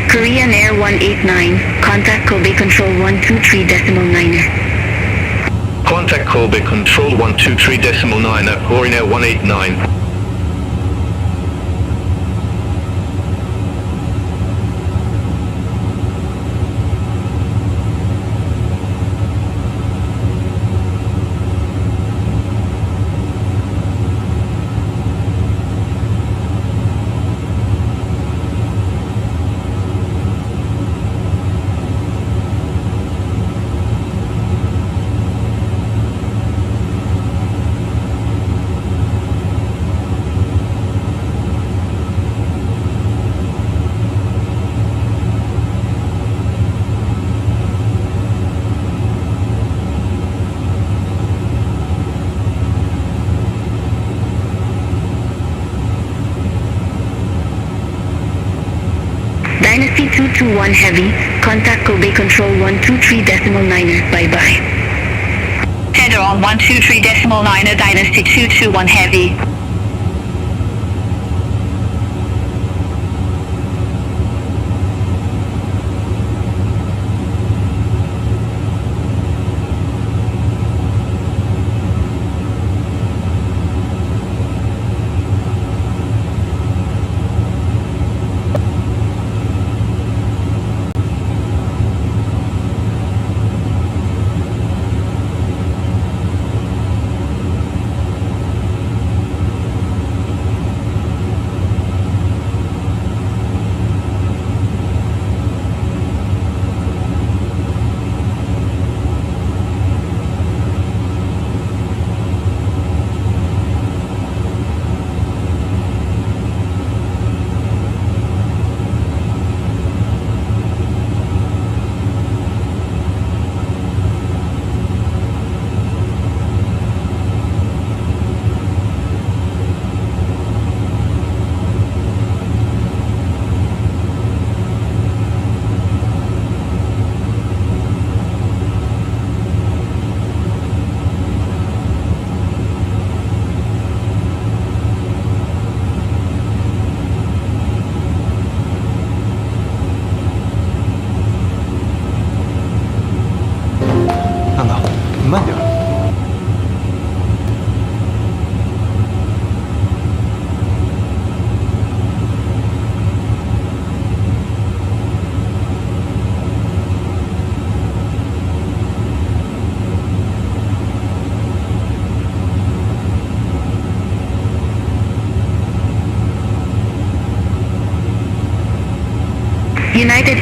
Korean Air 189, contact Kobe Control 123.9er. Contact Kobe Control 123.9er, Korean Air 189. Dynasty 221 Heavy, contact Kobe Control 123.9er, bye-bye. Header on 123.9er, Dynasty 221 Heavy.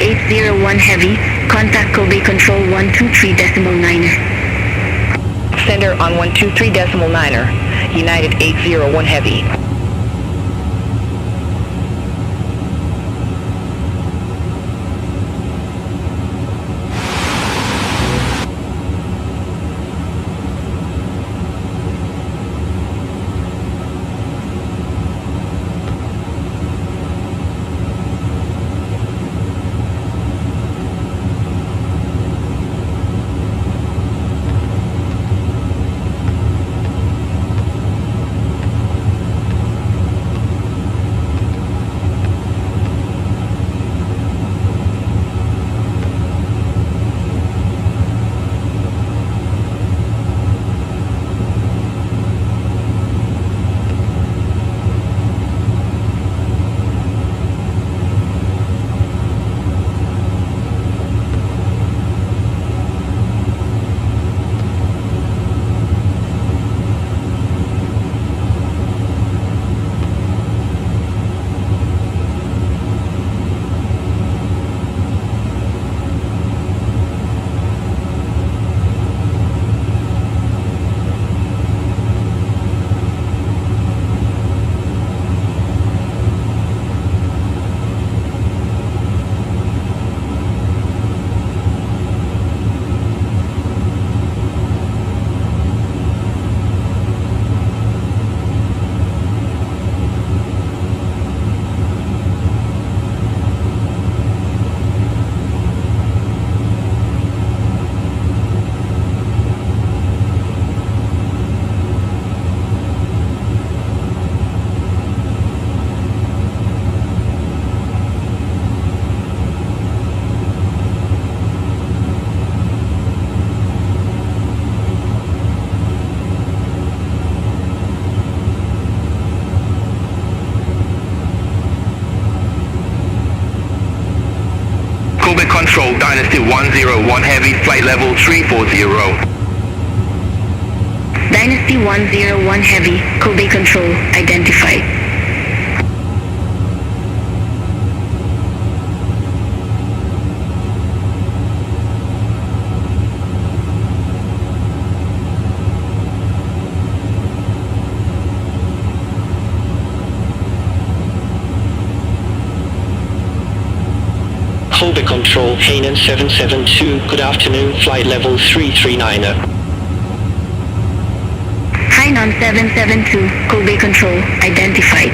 801 Heavy, contact Kobe Control 123.9er. Center on 123.9er, United 801 Heavy. Kobe Control, Dynasty 101 Heavy, flight level 340. Dynasty 101 Heavy, Kobe Control, identified. Kobe Control, Hainan 772, good afternoon, flight level 339er. Hainan 772, Kobe Control, identified.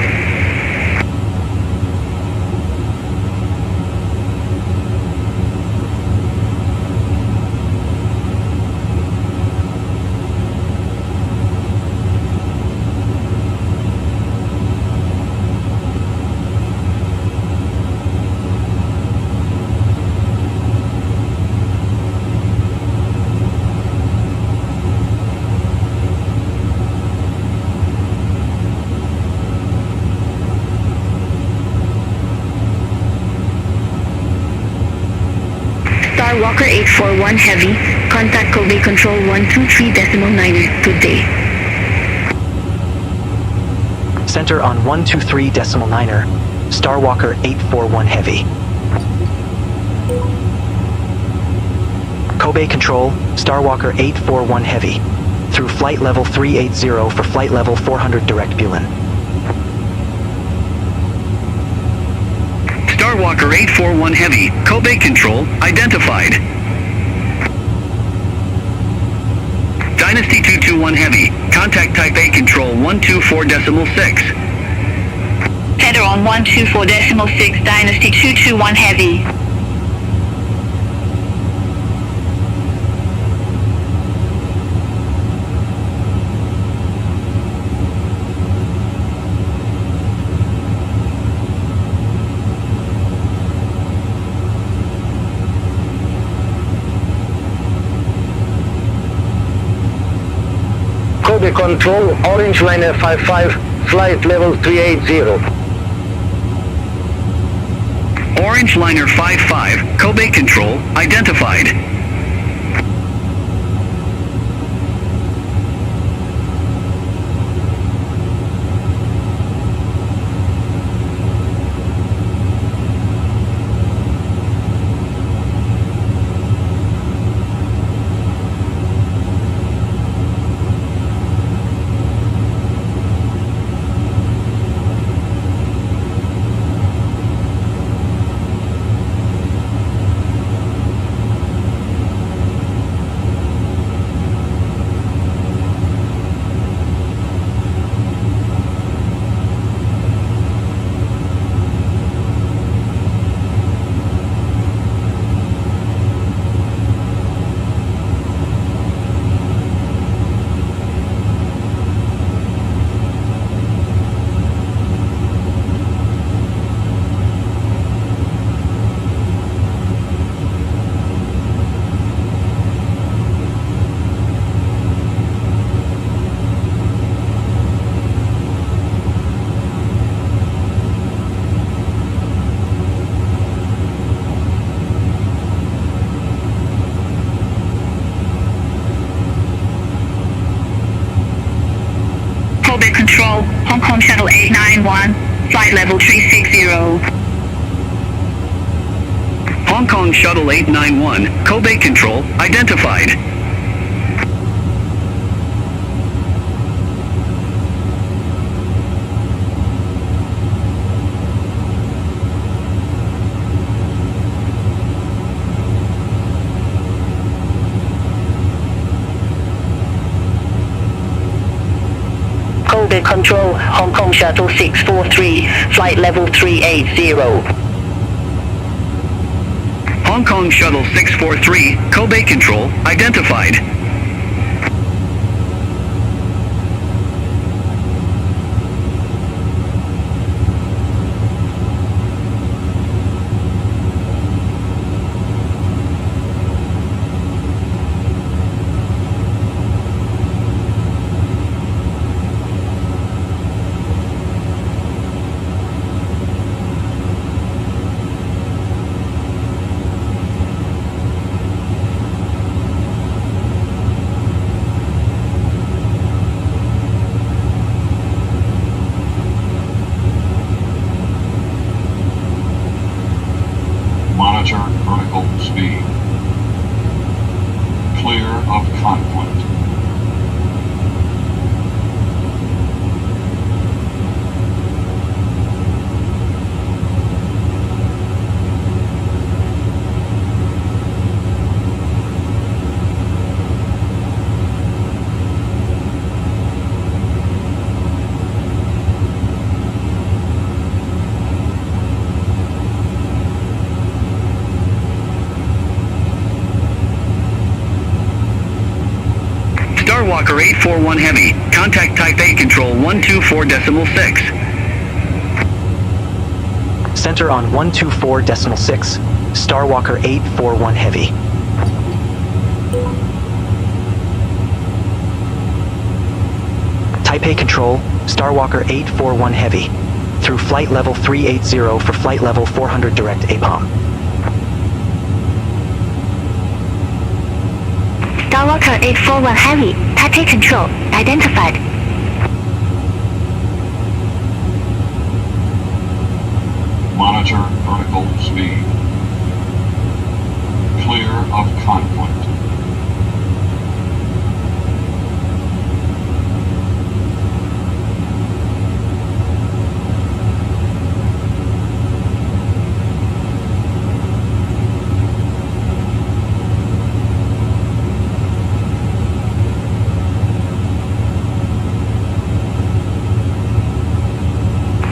Walker 841 Heavy, contact Kobe Control 123.9er, good day. Center on 123.9er, Starwalker 841 Heavy. Kobe Control, Starwalker 841 Heavy, through flight level 380 for flight level 400 direct Bulan. Starwalker 841 Heavy, Kobe Control, identified. Dynasty 221 Heavy, contact Type A Control 124.6. Center on 124.6, Dynasty 221 Heavy. Kobe Control, Orange Liner 55, flight level 380. Orange Liner 55, Kobe Control, identified. Kobe Control, Hong Kong Shuttle 891, flight level 360. Hong Kong Shuttle 891, Kobe Control, identified. Kobe Control, Hong Kong Shuttle 643, flight level 380. Hong Kong Shuttle 643, Kobe Control, identified. Monitor vertical speed. Clear of conflict. Starwalker 841 Heavy, contact Type A Control 124.6. Center on 124.6, Starwalker 841 Heavy. Type A Control, Starwalker 841 Heavy, through flight level 380 for flight level 400 direct APOM. Starwalker 841 Heavy, Type A Control, identified. Monitor vertical speed. Clear of conflict.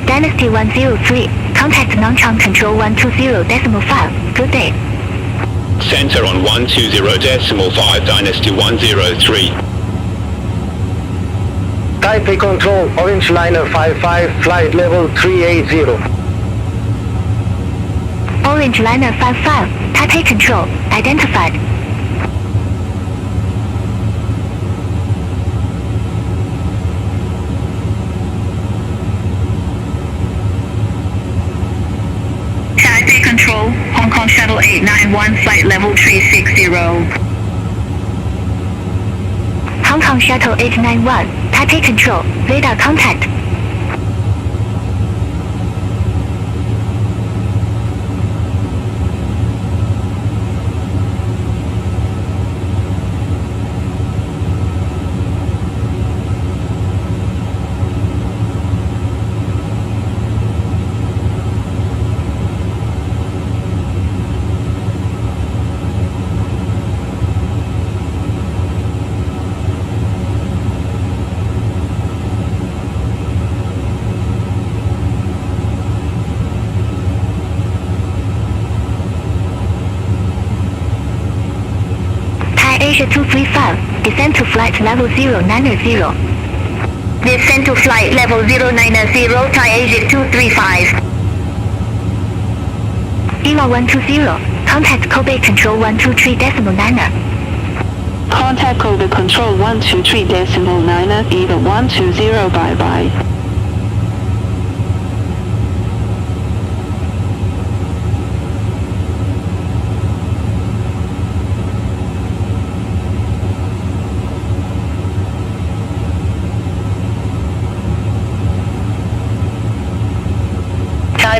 Dynasty 103, contact non-charm control 120.5, good day. Center on 120.5, Dynasty 103. Type A Control, Orange Liner 55, flight level 380. Orange Liner 55, Type A Control, identified. Type A Control, Hong Kong Shuttle 891, flight level 360. Hong Kong Shuttle 891, Type A Control, radar contact. Asia 235, descend to flight level 090. Descend to flight level 090, Thai Asia 235. Lima 120, contact Kobe Control 123.9. Contact Kobe Control 123.9, either 120, bye-bye.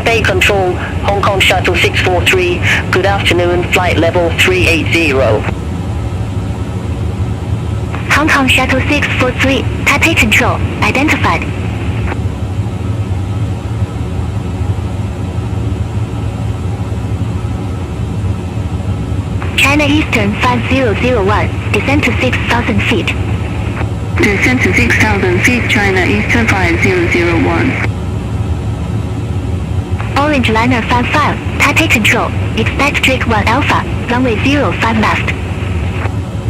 Taipei Control, Hong Kong Shuttle 643, good afternoon, flight level 380. Hong Kong Shuttle 643, Taipei Control, identified. China Eastern 5001, descend to 6,000 feet. Descend to 6,000 feet, China Eastern 5001. Orange Liner 55, Taipei Control, expect Drake 1 Alpha, runway 05 left.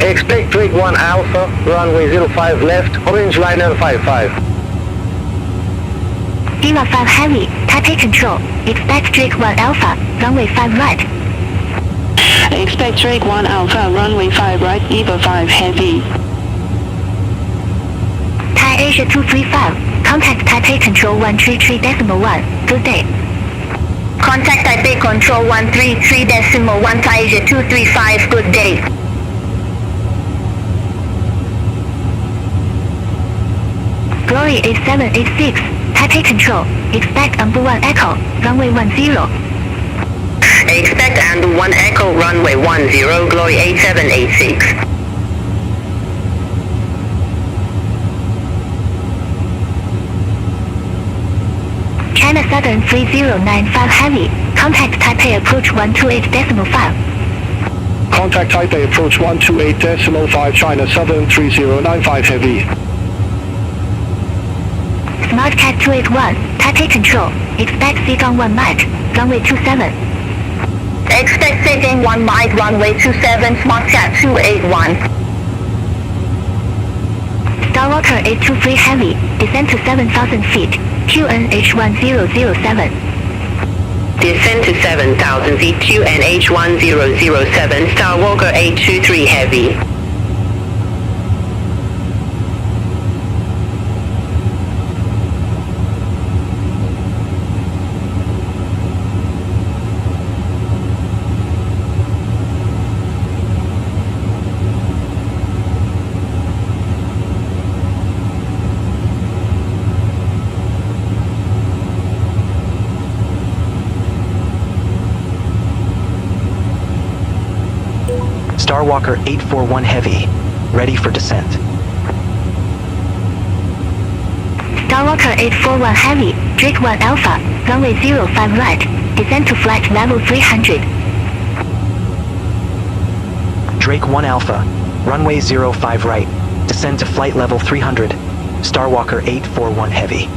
Expect Drake 1 Alpha, runway 05 left, Orange Liner 55. Lima 5 Heavy, Taipei Control, expect Drake 1 Alpha, runway 5 right. Expect Drake 1 Alpha, runway 5 right, Eva 5 Heavy. Thai Asia 235, contact Taipei Control 133.1, good day. Contact Taipei Control 133.1 Thai Asia 235, good day. Glory 8786, Taipei Control, expect Ambu 1 Echo, runway 10. Expect Andu 1 Echo, runway 10, Glory 8786. China Southern 3095 Heavy, contact Taipei Approach 128.5. Contact Taipei Approach 128.5 China Southern 3095 Heavy. SmartCat 281, Taipei Control, expect Seagang 1 Mike, runway 27. Expect Seagang 1 Mike, runway 27, SmartCat 281. Starwalker 823 Heavy, descend to 7,000 feet, QNH 1007. Descend to 7,000 feet, QNH 1007, Starwalker 823 Heavy. Starwalker 841 Heavy, ready for descent. Starwalker 841 Heavy, Drake 1 Alpha, runway 05 right, descend to flight level 300. Drake 1 Alpha, runway 05 right, descend to flight level 300. Starwalker 841 Heavy.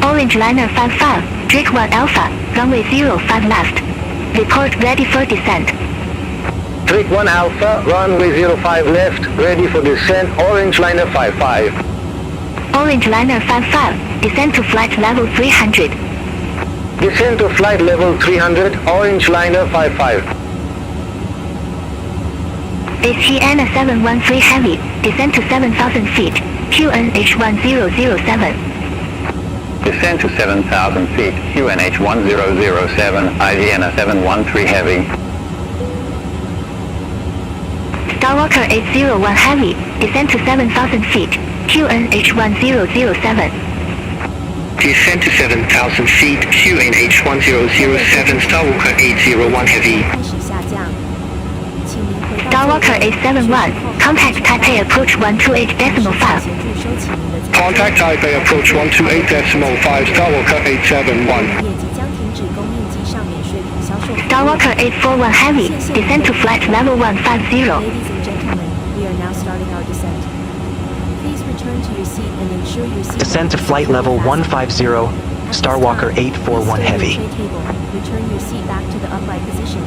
Orange Liner 55, Drake 1 Alpha, runway 05 left. Report ready for descent. Drake 1 Alpha, runway 05 left, ready for descent, Orange Liner 55. Orange Liner 55, descend to flight level 300. Descend to flight level 300, Orange Liner 55. HEN 713 Heavy, descend to 7,000 feet, QNH 1007. Descend to 7,000 feet, QNH 1007, IVN 713 Heavy. Starwalker 801 Heavy, descend to 7,000 feet, QNH 1007. Descend to 7,000 feet, QNH 1007, Starwalker 801 Heavy. Starwalker 871, contact Taipei Approach 128.5. Contact Taipei Approach 128.5 Starwalker 871. Starwalker 841 Heavy, descend to flight level 150. Ladies and gentlemen, we are now starting our descent. Please return to your seat and ensure your seat. Descend to flight level 150, Starwalker 841 Heavy. Return your seat back to the upright position.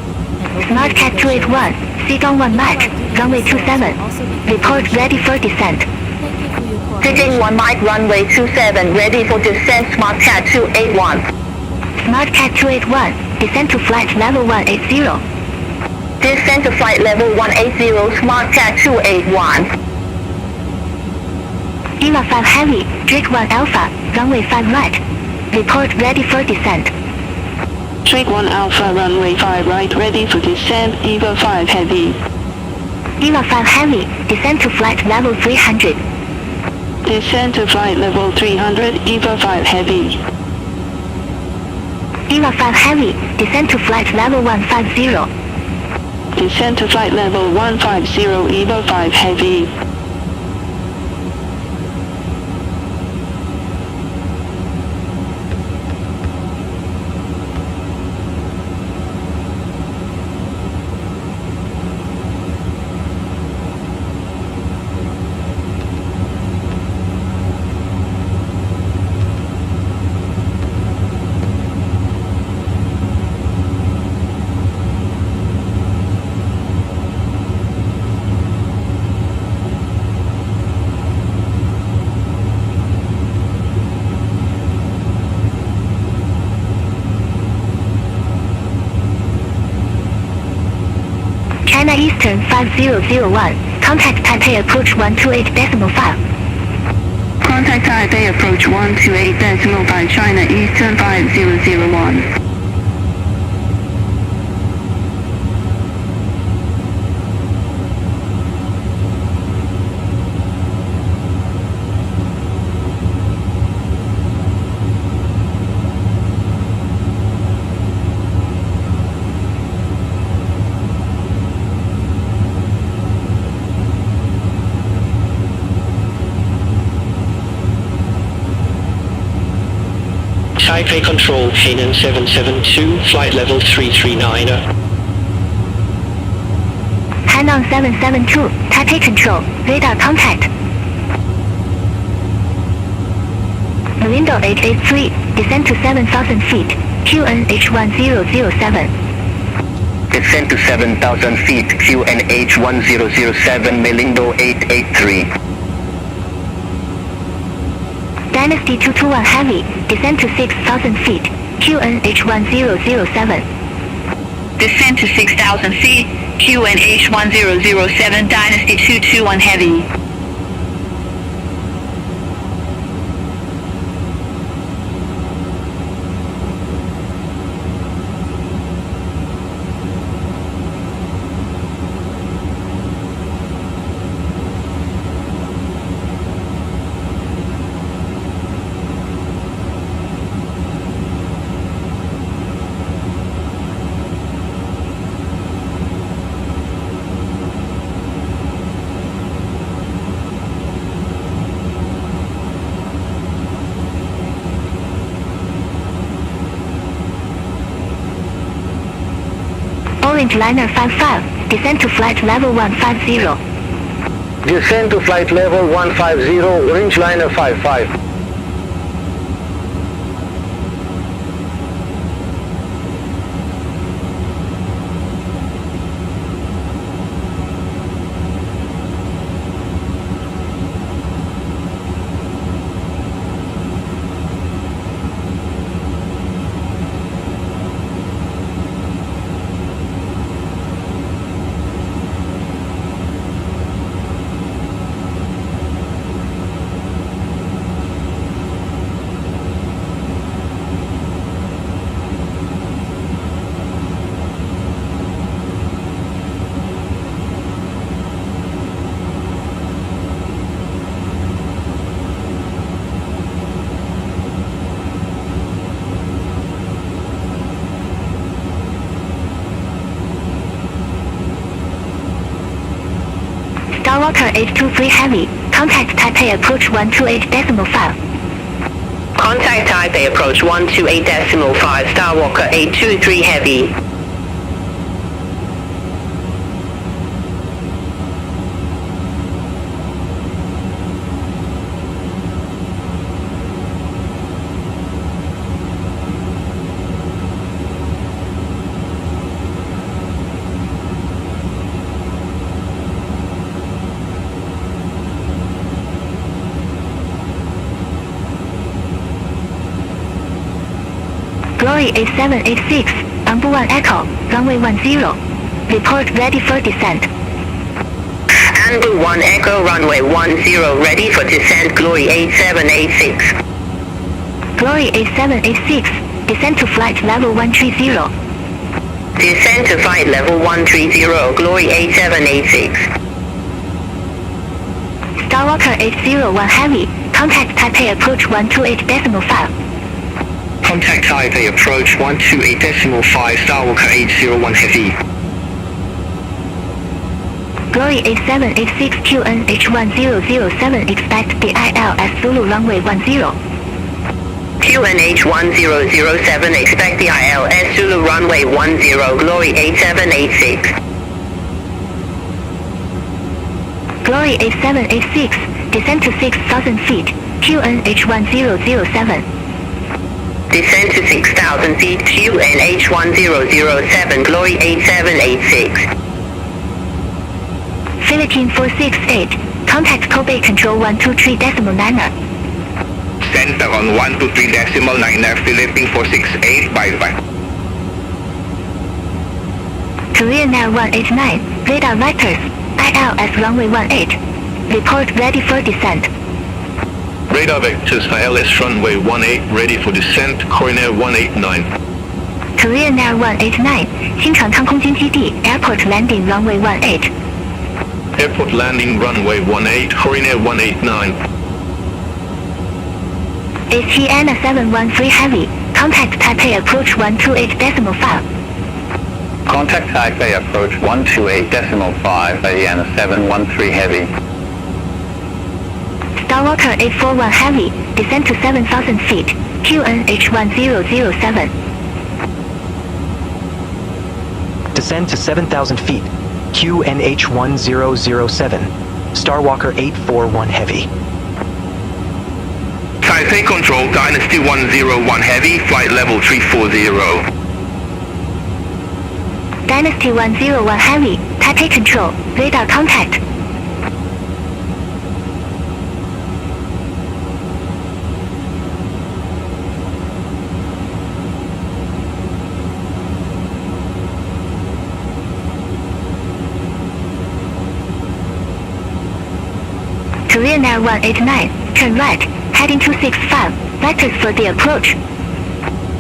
SmartCat 281, Seagang 1 Mike, runway 27. Report ready for descent. Seagang 1 Mike, runway 27, ready for descent, SmartCat 281. SmartCat 281, descend to flight level 180. Descend to flight level 180, SmartCat 281. Lima 5 Heavy, Drake 1 Alpha, runway 5 right. Report ready for descent. Drake 1 Alpha, runway 5 right, ready for descent, Eva 5 Heavy. Lima 5 Heavy, descend to flight level 300. Descend to flight level 300, EVA 5 heavy. EVA 5 heavy, descend to flight level 150. Descend to flight level 150, EVA 5 heavy. China Eastern 5001, contact Taipei approach 128.5. Contact Taipei approach 128.5 China Eastern 5001. Taipei Control, Hainan 772, flight level 339. Hainan 772, Taipei Control, radar contact. Window 883, descend to 7,000 feet, QNH 1007. Descend to 7,000 feet, QNH 1007, Melindo 883. Dynasty 221 heavy, descend to 6,000 feet, QNH 1007. Descend to 6,000 feet, QNH 1007, Dynasty 221 heavy. Orange Liner 55, descend to flight level 150. Descend to flight level 150, Orange Liner 55. Starwalker 823 heavy, contact Taipei approach 128.5. Contact Taipei approach 128.5, Starwalker 823 heavy. Glory 8786, Anbu 1 Echo, runway 10. Report ready for descent. Anbu 1 Echo, runway 10, ready for descent, Glory 8786. Glory 8786, descend to flight level 130. Descend to flight level 130, Glory 8786. Starwalker 801 Heavy, contact Taipei approach 128.5. Contact Taipei approach 128.5 Starwalker 801 Heavy. Glory 8786 QNH1007 expect the ILS Zulu runway 10. QNH1007 expect the ILS Zulu runway 10 Glory 8786. Glory 8786, descend to 6,000 feet, QNH1007. Descend to 6,000 feet QNH1007 Glory 8786. Philippine 468, contact Kobe control 123.9. Center on 123.9 Philippine 468, bye-bye. Korean Air 189, radar vectors, ILS runway 18. Report ready for descent. Radar vectors ILS runway 18 ready for descent, Korean Air 189. Korean Air 189, 新长航空军基地 Airport landing runway 18. Airport landing runway 18, Korean Air 189. ATN 713 Heavy, contact Taipei approach 128.5. Contact Taipei approach 128.5 Diana 713 Heavy. Starwalker 841 Heavy, descend to 7,000 feet, QNH1007. Descend to 7,000 feet. QNH1007. Starwalker 841 Heavy. Taipei Control, Dynasty 101 Heavy, flight level 340. Dynasty 101 Heavy, Taipei Control, radar contact. Korean Air 189, turn right, heading 265, vectors for the approach.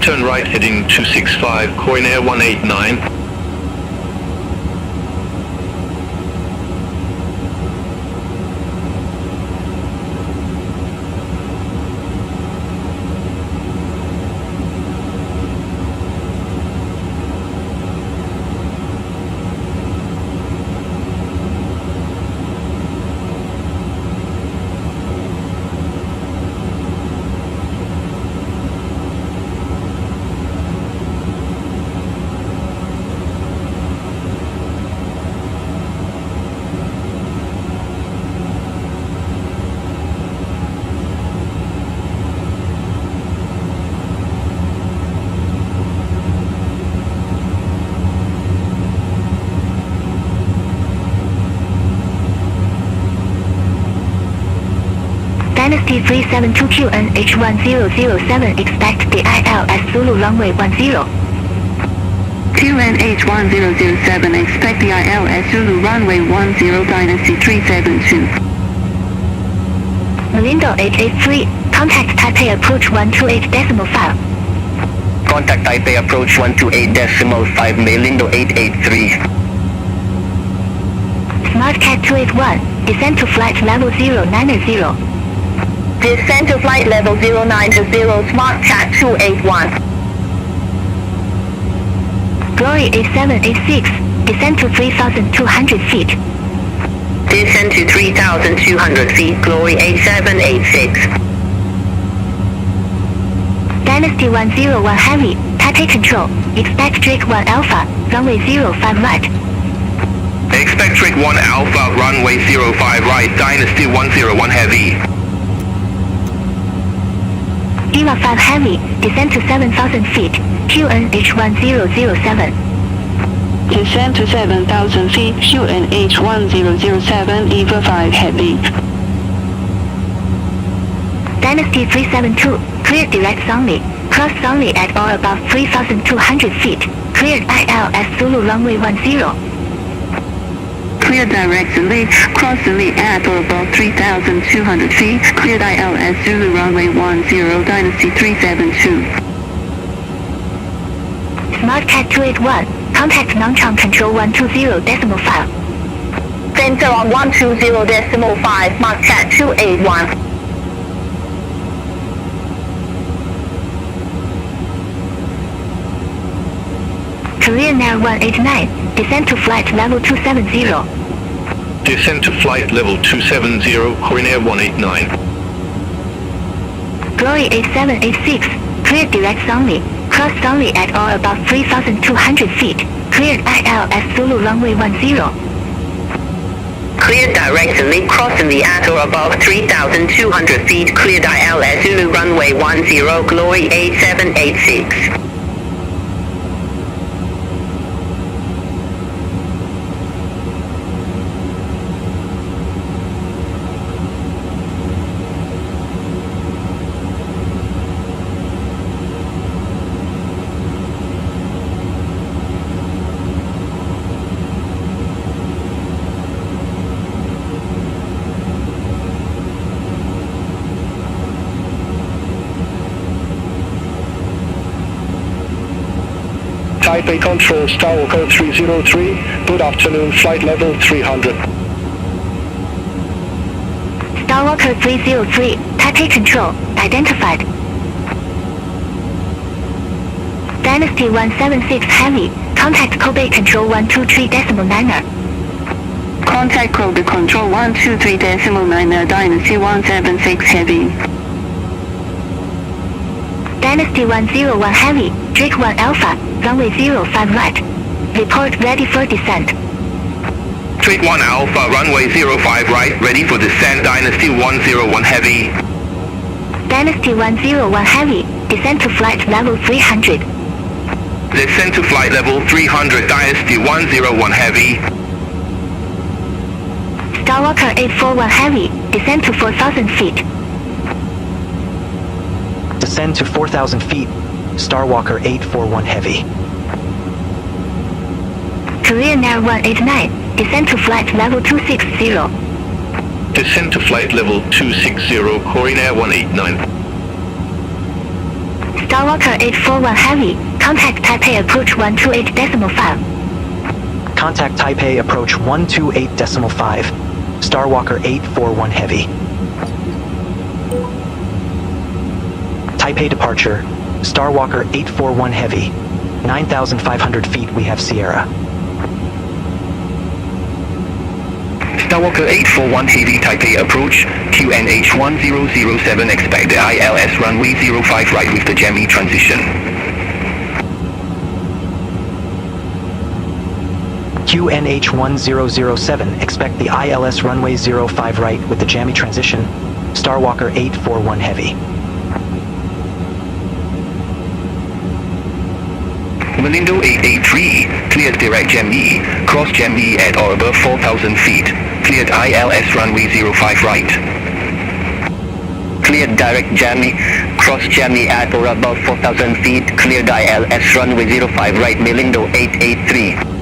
Turn right heading 265, Korean Air 189. Dynasty 372 QNH1007 expect the ILS Zulu runway 10. QNH1007 expect the ILS Zulu runway 10 Dynasty 372. Malindo 883, contact Taipei approach 128.5. Contact Taipei approach 128.5 Malindo 883. SmartCat 281, descend to flight level 090. Descend to flight level 090 SmartCat 281. Glory 8786, descend to 3,200 feet. Descend to 3,200 feet, Glory 8786. Dynasty 101 Heavy, Taipei Control, expect Drake 1 Alpha, runway 05 right. Expect Drake 1 Alpha, runway 05 right, Dynasty 101 Heavy. EVA 5 Heavy, descend to 7,000 feet, QNH1007. Descend to 7,000 feet, QNH1007, EVA 5 Heavy. Dynasty 372, cleared direct only, cross only at or above 3,200 feet, cleared ILS Zulu runway 10. Clear direct only, cross only at or above 3,200 feet, cleared ILS Zulu runway 10 Dynasty 372. SmartCat 281, contact Nongchong control 120.5. Center on 120.5, Mark at 281. Korean Air 189, descend to flight level 270. Descend to flight level 270, Korean Air 189. Glory 8786, cleared direct only, cross only at or above 3,200 feet, cleared ILS Zulu runway 10. Cleared directly crossing the at or above 3,200 feet, cleared ILS Zulu runway 10, Glory 8786. Taipei Control, Starlux 303, good afternoon, flight level 300. Starwalker 303, Taipei Control, identified. Dynasty 176 Heavy, contact Kobe Control 123.9er. Contact Kobe Control 123.9er, Dynasty 176 Heavy. Dynasty 101 Heavy, Drake 1 Alpha, runway 05 right. Report ready for descent. Drake 1 Alpha, runway 05 right, ready for descent, Dynasty 101 Heavy. Dynasty 101 Heavy, descend to flight level 300. Descend to flight level 300, Dynasty 101 Heavy. Starwalker 841 Heavy, descend to 4,000 feet. Descend to 4,000 feet, Starwalker 841 Heavy. Korean Air 189, descend to flight level 260. Descend to flight level 260, Korean Air 189. Starwalker 841 Heavy, contact Taipei approach 128.5. Contact Taipei approach 128.5, Starwalker 841 Heavy. Taipei departure, Starwalker 841 Heavy. 9,500 feet we have Sierra. Starwalker 841 Heavy, Taipei approach, QNH 1007, expect the ILS runway 05 right with the Gemini transition. QNH 1007, expect the ILS runway 05 right with the Gemini transition, Starwalker 841 Heavy. Malindo 883, cleared direct Gemini, cross Gemini at or above 4,000 feet, cleared ILS runway 05 right. Cleared direct Gemini, cross Gemini at or above 4,000 feet, cleared ILS runway 05 right, Malindo 883.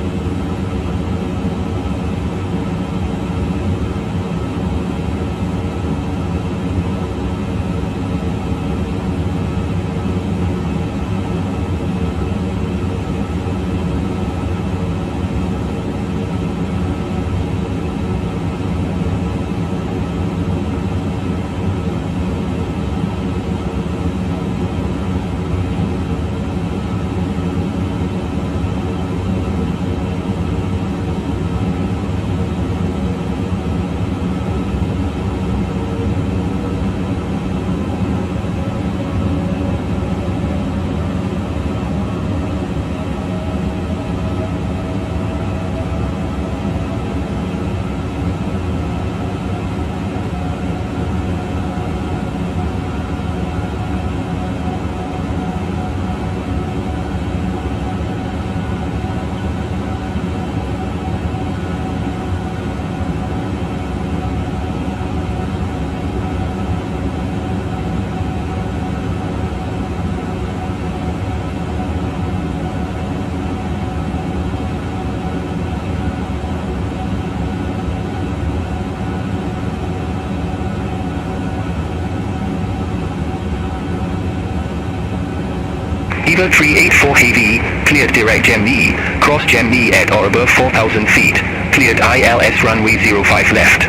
Eva 384 Heavy, cleared direct Gemini, cross Gemini at or above 4,000 feet, Cleared ILS runway 05 left.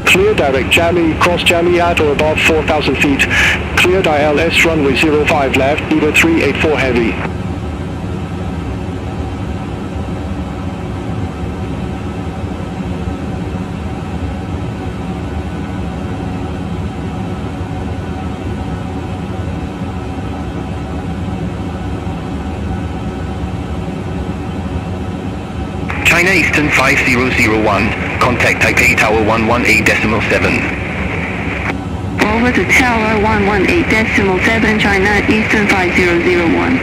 Clear direct Jammy, cross Jammy at or above 4,000 feet. Cleared ILS runway 05 left, Eva 384 heavy. China Eastern 5001, contact Taipei Tower 118.7. Over to Tower 118.7, China Eastern 5001.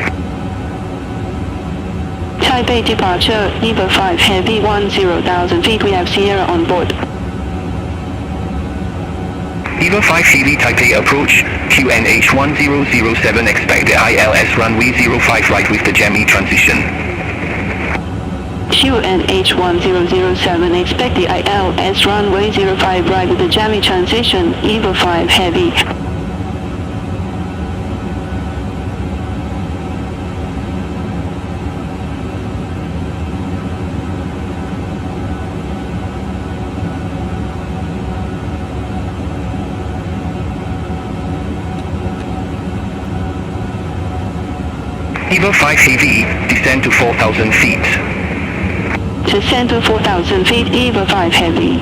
Taipei departure, Eva 5 Heavy 10,000 feet, we have Sierra on board. Eva 5 Heavy Taipei approach, QNH 1007, expect the ILS runway 05 right with the Jammy transition. QNH 1007, expect the ILS runway 05 right with the Jammy transition, Eva 5 Heavy. Eva 5 Heavy, descend to 4,000 feet. Descend to 4,000 feet, Eva 5 Heavy.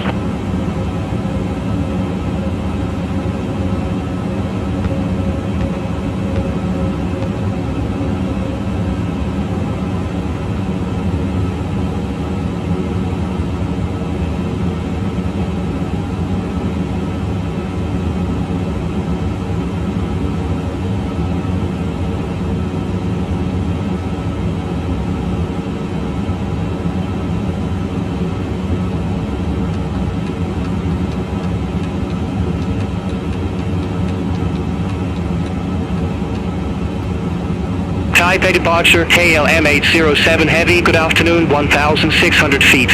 Taipei departure, KLM 807 heavy, good afternoon, 1,600 feet.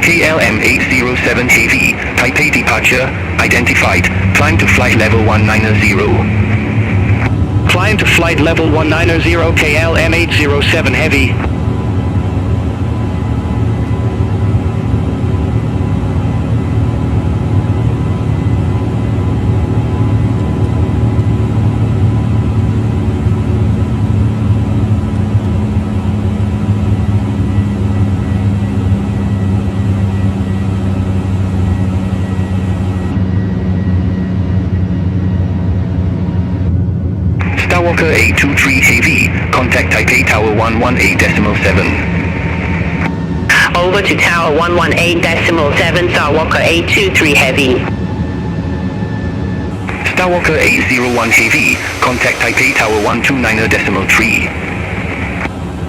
KLM 807 heavy, Taipei departure, identified, climb to flight level 190. Climb to flight level 190, KLM 807 heavy. Starwalker 823 heavy, contact Taipei Tower 118.7. Over to Tower 118.7, Starwalker 823 Heavy. Starwalker 801 heavy, contact Taipei Tower 129.3.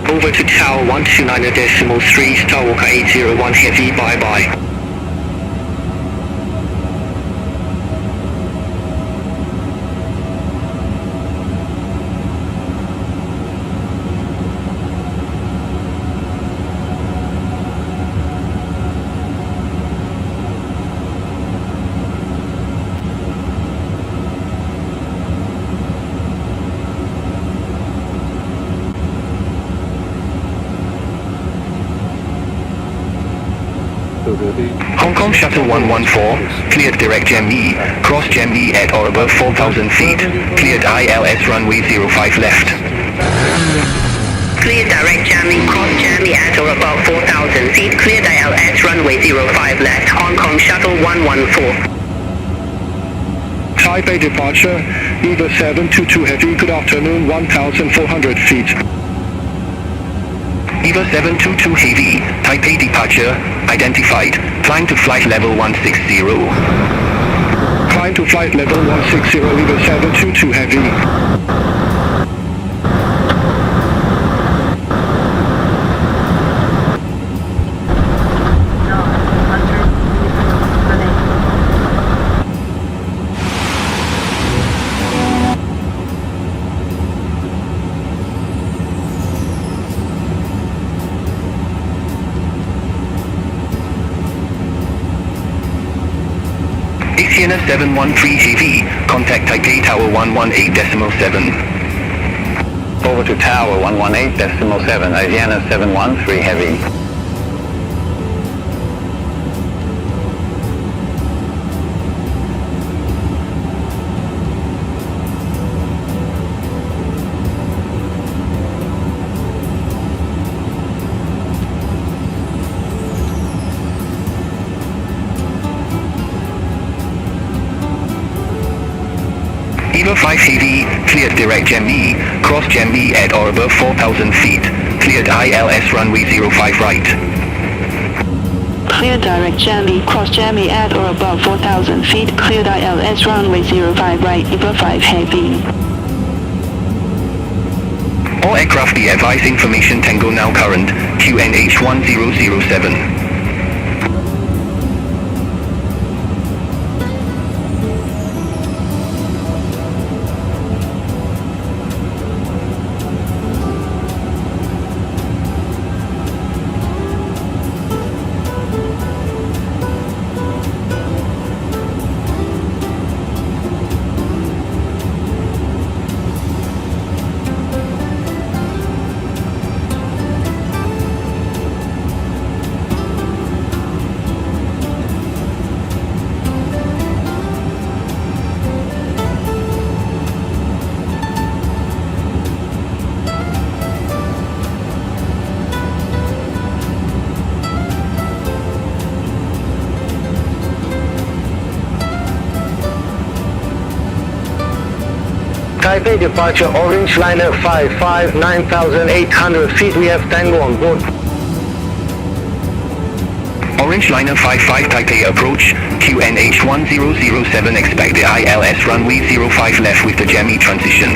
Over to Tower 129.3, Starwalker 801 heavy, bye-bye. Hong Kong Shuttle 114, cleared direct Jammy, cross Jammy at or above 4,000 feet, cleared ILS runway 05 left. Clear direct Jammy, cross Jammy at or above 4,000 feet, cleared ILS runway 05 left, Hong Kong Shuttle 114. Taipei departure, Eva 722 heavy, good afternoon, 1,400 feet. Eva 722 heavy, Taipei departure, identified, climb to flight level 160. Climb to flight level 160, Eva 722 heavy. Sienna 713 heavy, contact Taipei Tower 118.7. Over to Tower 118.7, Asiana 713 heavy. Eva 5 heavy, cleared direct Jam E, cross Jam E at or above 4,000 feet, cleared ILS runway 05 right. Clear direct Jammy, cross Jammy at or above 4,000 feet, cleared ILS runway 05 right, Eva 5 heavy. All aircraft be advised information Tango now current, QNH 1007. Taipei departure, Orange Liner 55, 9,800 feet, we have Tango on board. Orange Liner 55 Taipei approach, QNH 1007 expect the ILS runway 05 left with the Jammy transition.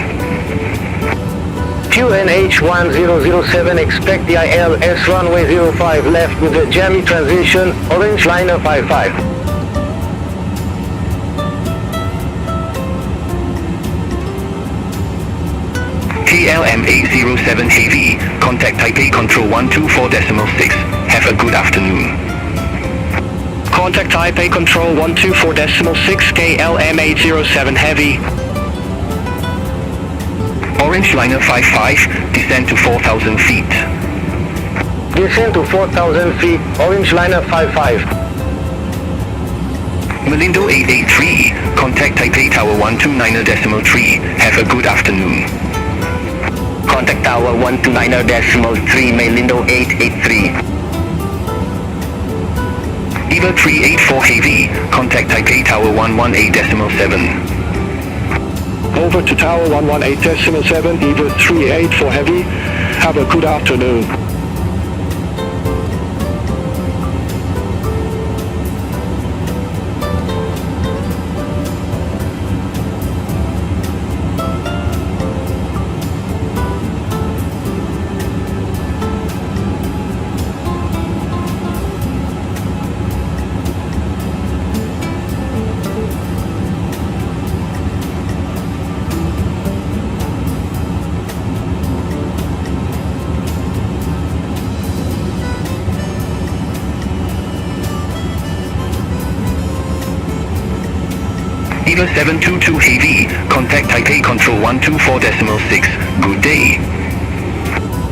QNH 1007 expect the ILS runway 05 left with the Jammy transition, Orange Liner 55. KLM 807 heavy, contact Taipei control 124.6, have a good afternoon. Contact Taipei control 124.6, KLM 807 heavy. Orange Liner 55, descend to 4,000 feet. Descend to 4,000 feet, Orange Liner 55. Malindo 883, contact Taipei Tower 129.3, have a good afternoon. Contact Tower 129.3, Malindo 883. Eva 384 heavy, contact Taipei Tower 118.7. Over to Tower 118.7, Eva 384 heavy. Have a good afternoon. Eva 722 heavy, contact Taipei control 124.6, good day.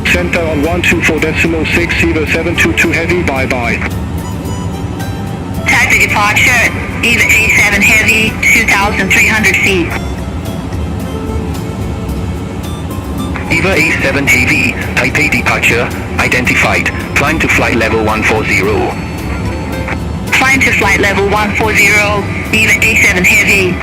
Center on 124.6, Eva 722 heavy, bye bye. Taipei departure, Eva A7 heavy, 2,300 feet. Eva A7 heavy, Taipei departure, identified, climb to flight level 140. Climb to flight level 140, Eva A7 heavy.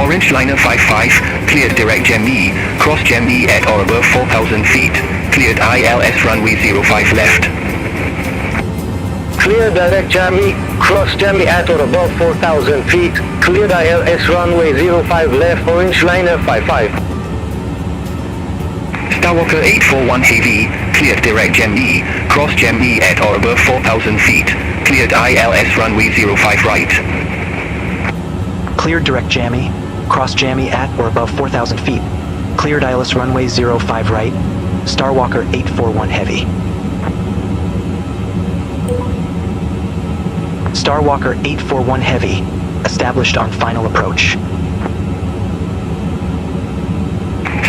Orange liner 55, cleared direct Gem-E, cross Gem-E at or above 4,000 feet. Cleared ILS runway 05 left. Clear direct Jam-E, cross Jam-E at or above 4,000 feet. Cleared ILS runway 05 left, Orange liner 55. Starwalker 841 Heavy, cleared direct Gem-E, cross Gem-E at or above 4,000 feet. Cleared ILS runway 05 right. Cleared direct Jammy. Cross Jammy at or above 4,000 feet. Cleared ILS runway 05 right. Starwalker 841 Heavy. Starwalker 841 Heavy. Established on final approach.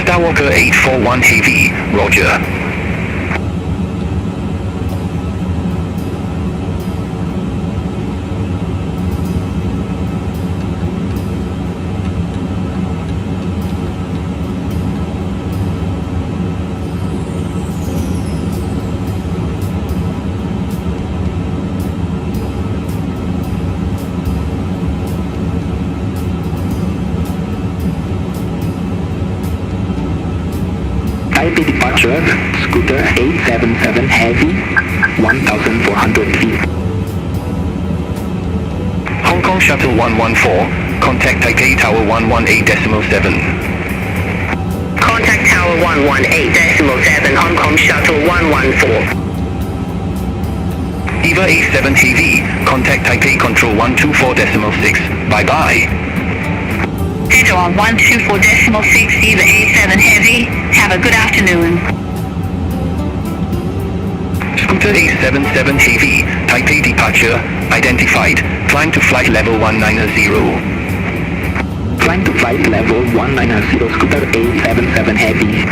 Starwalker 841 Heavy, roger. Taipei departure, scooter 877 Heavy, 1,400 feet. Hong Kong Shuttle 114, contact Taipei Tower 118.7. Contact Tower 118.7, Hong Kong Shuttle 114. EVA A7 Heavy, contact Taipei Control 124.6, bye-bye. Schedule on 124.6, EVA A7 Heavy. Have a good afternoon. Scooter A77 Heavy, Taipei departure, identified, climb to flight level 190. Climb to flight level 190, scooter 877 Heavy.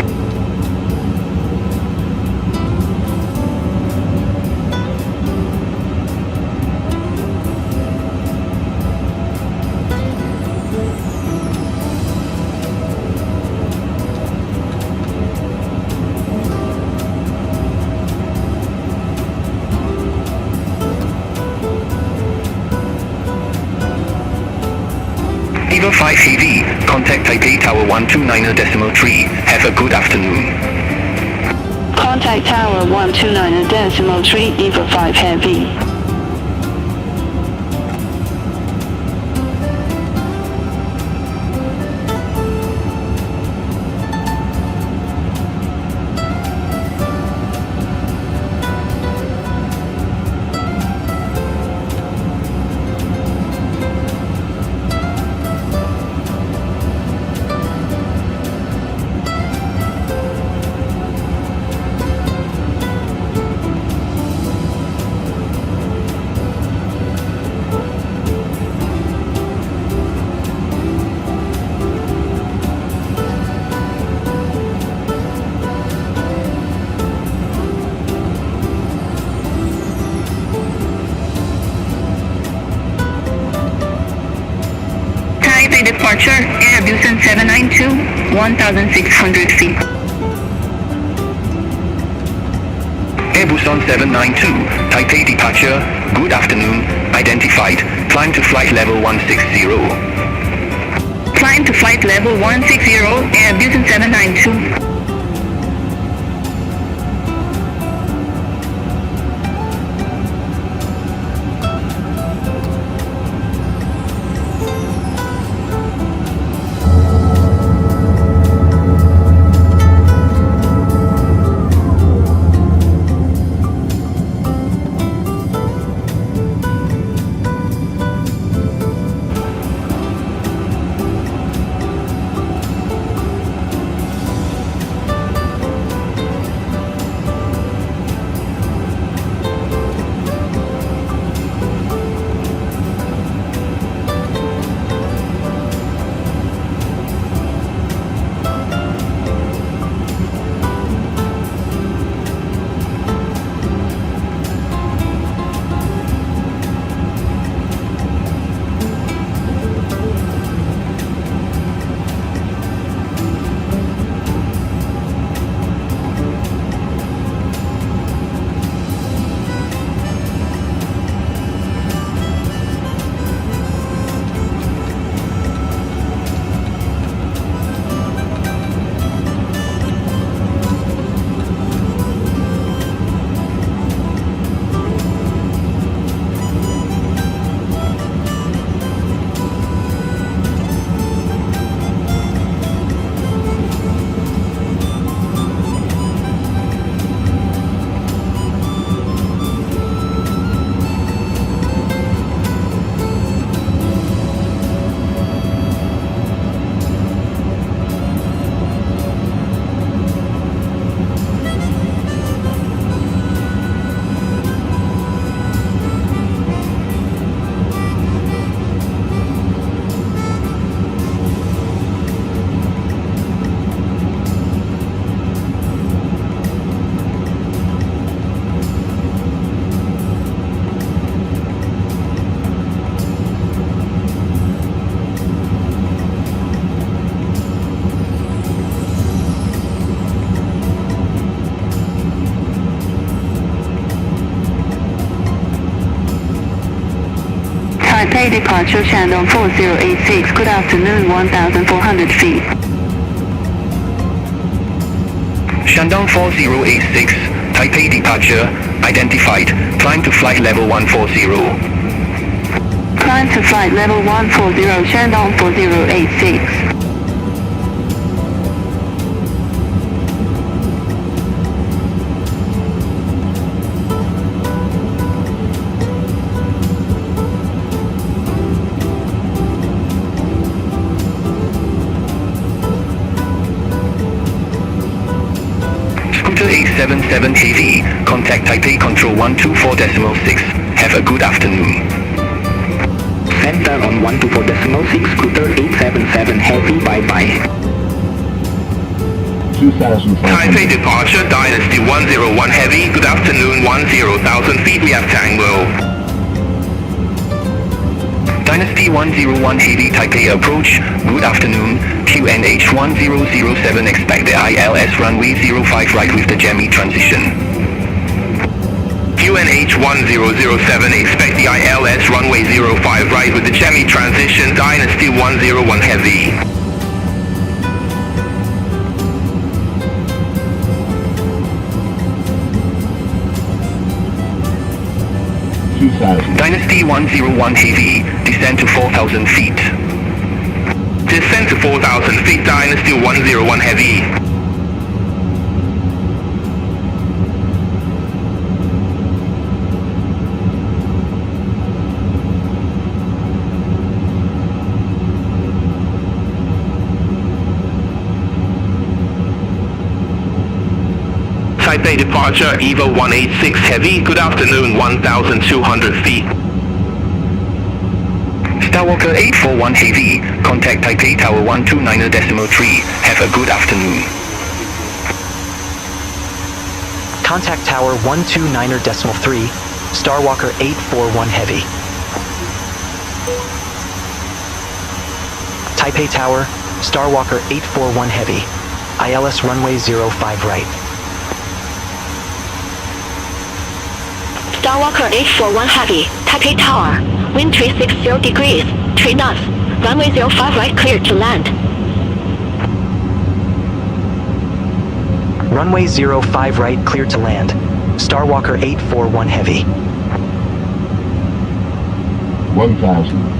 EVA 5 Heavy, contact Taipei Tower 129.3, have a good afternoon. Contact Tower 129.3, EVA 5 Heavy. Taipei departure, Air Busan 792, 1,600 feet. Air Busan 792, Taipei departure, good afternoon, identified, climb to flight level 160. Climb to flight level 160, Air Busan 792. Taipei departure Shandong 4086. Good afternoon, 1,400 feet. Shandong 4086, Taipei departure, identified, climb to flight level 140. Climb to flight level 140, Shandong 4086. Scooter 877 Heavy, contact Taipei Control 124.6. Have a good afternoon. Center on 124.6, Scooter 877 Heavy, bye-bye. 2,500. Taipei departure, Dynasty 101 Heavy, good afternoon, 10,000 feet, we have Tango. Dynasty 101 Heavy Taipei approach, good afternoon, QNH 1007 expect the ILS runway 05 right with the Jammy transition. QNH 1007 expect the ILS runway 05 right with the Jammy transition, Dynasty 101 Heavy. Dynasty 101 Heavy, descend to 4,000 feet. Descend to 4,000 feet, Dynasty 101 Heavy. Taipei departure, EVA 186 Heavy, good afternoon, 1,200 feet. Starwalker 841 Heavy, contact Taipei Tower 129.3, have a good afternoon. Contact Tower 129.3, Starwalker 841 Heavy. Taipei Tower, Starwalker 841 Heavy, ILS runway 05 right. Starwalker 841 Heavy, Taipei Tower, wind 360 degrees, 3 knots, runway 05 right cleared to land. Runway 05 right cleared to land. Starwalker 841 Heavy. 1,000.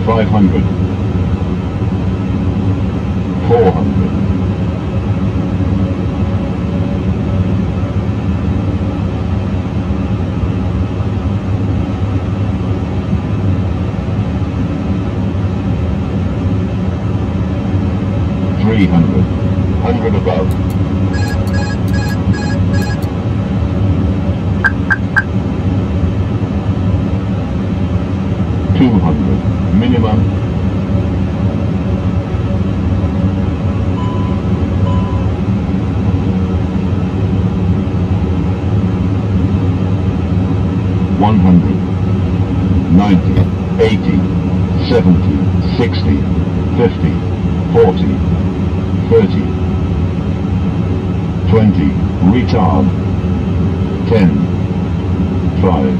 Five hundred. 400. 300. 100 above. 200. Minimum. 100, 90, 80, 70, 60, 50, 40, 30, 20, retard, 10, 5,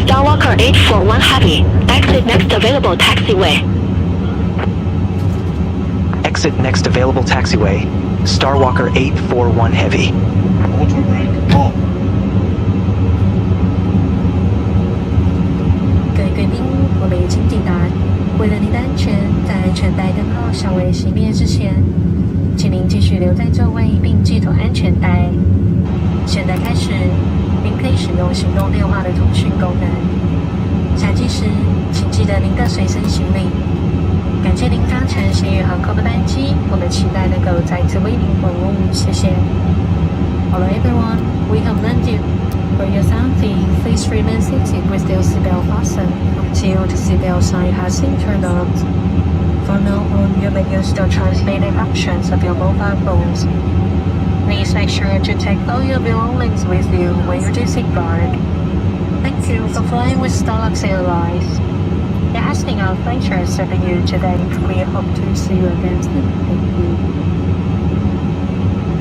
Starwalker 841 Heavy, exit next available taxiway. Exit next available taxiway, Starwalker 841 Heavy. Auto brake off. 各位贵宾，我们已经抵达。为了您的安全，在全带灯号尚未熄灭之前，请您继续留在座位并系妥安全带。现在开始，您可以使用行动电话的通讯功能。下机时，请记得您的随身行李。感谢您搭乘星宇航空的班机，我们期待能够再次为您服务，谢谢。Hello everyone, we have landed. For your safety, please remain seated with your seatbelt fastened until the seatbelt sign has been turned on. From now on, you may use the transmitting functions of your mobile phones. Please make sure to take all your belongings with you when you disembark. Thank you for flying with Starlux Airlines. It has been our pleasure serving you today. We hope to see you again soon. Thank you.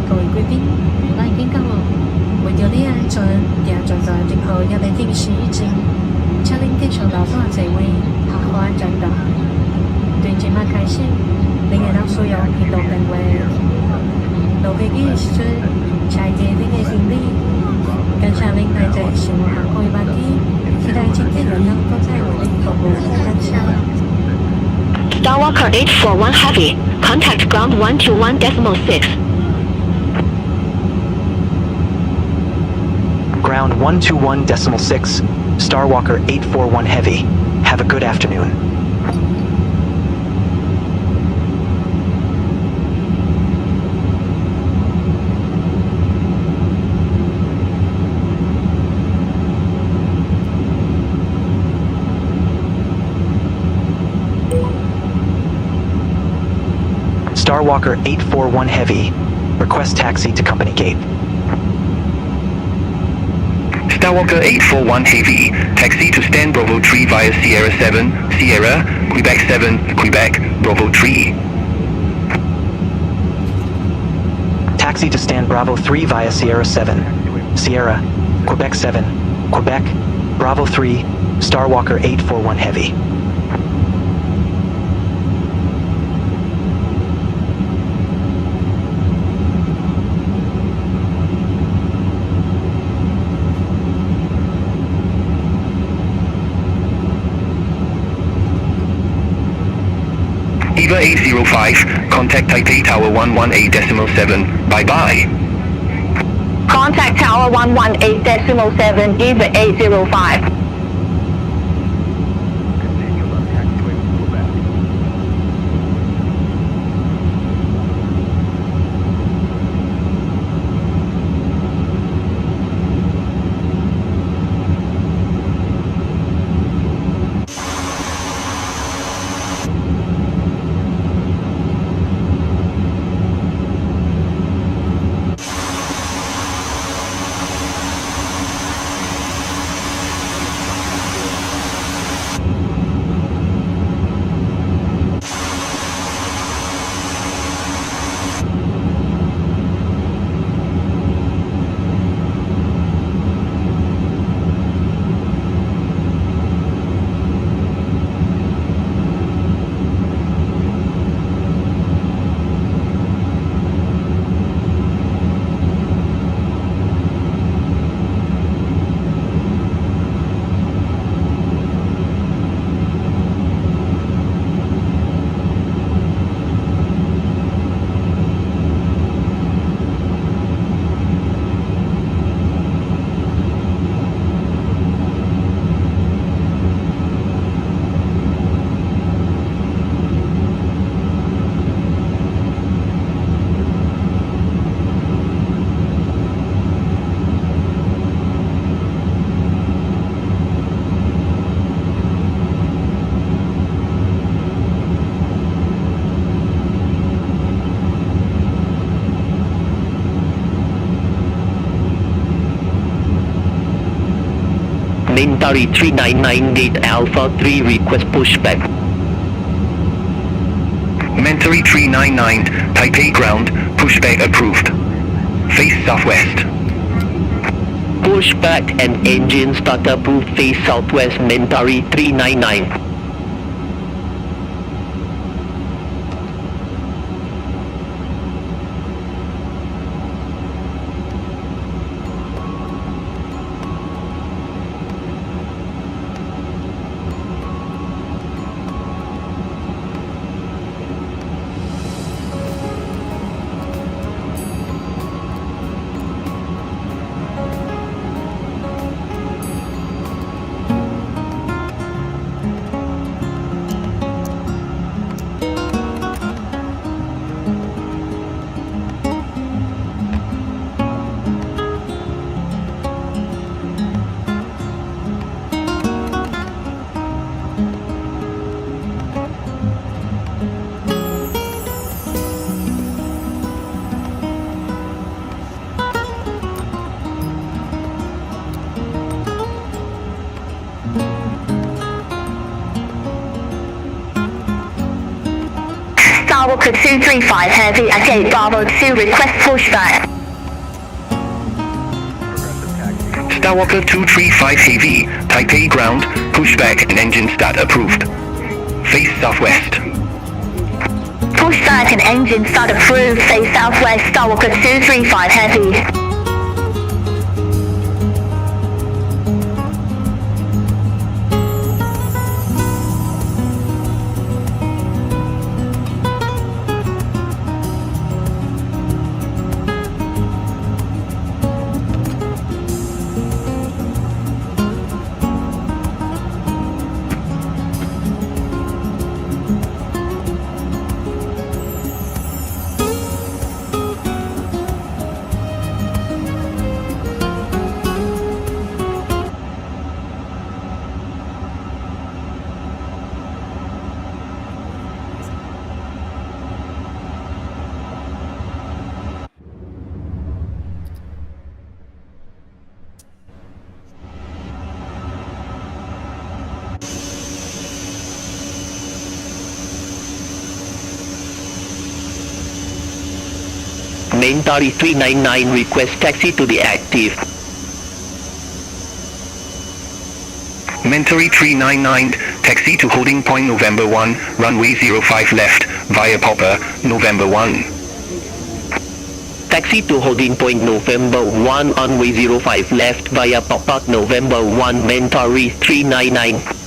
各位贵宾，咱已經到了。為咗你安全，第二站站之後一定定時已經，請您繼續留在座位，好好安全的。對節目開始，您嘅到所有移動定位。到飛機時，請記您嘅行李。感謝您帶着幸運航空嘅班機，期待今天能夠在我哋服務感謝。Starwalker 841 Heavy, contact ground 121.6. Ground 121.6, Starwalker 841 Heavy. Have a good afternoon. Starwalker 841 Heavy. Request taxi to company gate. Starwalker 841 Heavy, taxi to stand Bravo 3 via Sierra 7, Sierra, Quebec 7, Quebec, Bravo 3. Taxi to stand Bravo 3 via Sierra 7, Sierra, Quebec 7, Quebec, Bravo 3, Starwalker 841 Heavy. EVA 805, contact Taipei Tower 118.7, bye-bye. Contact Tower 118.7, EVA 805. Mentari 3998 Alpha 3 request pushback. Mentari 399, Taipei ground, pushback approved. Face southwest. Pushback and engine start approved, face southwest Mentari 399. Starwalker 235 Heavy at 8 Bravo 2 request pushback. Starwalker 235 Heavy, Taipei ground, pushback and engine start approved. Face southwest. Pushback and engine start approved. Face southwest. Starwalker 235 Heavy. Main Tari 399 request taxi to the active. Mentary 399, taxi to holding point November 1, runway 05 left, via Popper, November 1. Taxi to holding point November 1 runway 05 left via Popper, November 1 Mentary 399.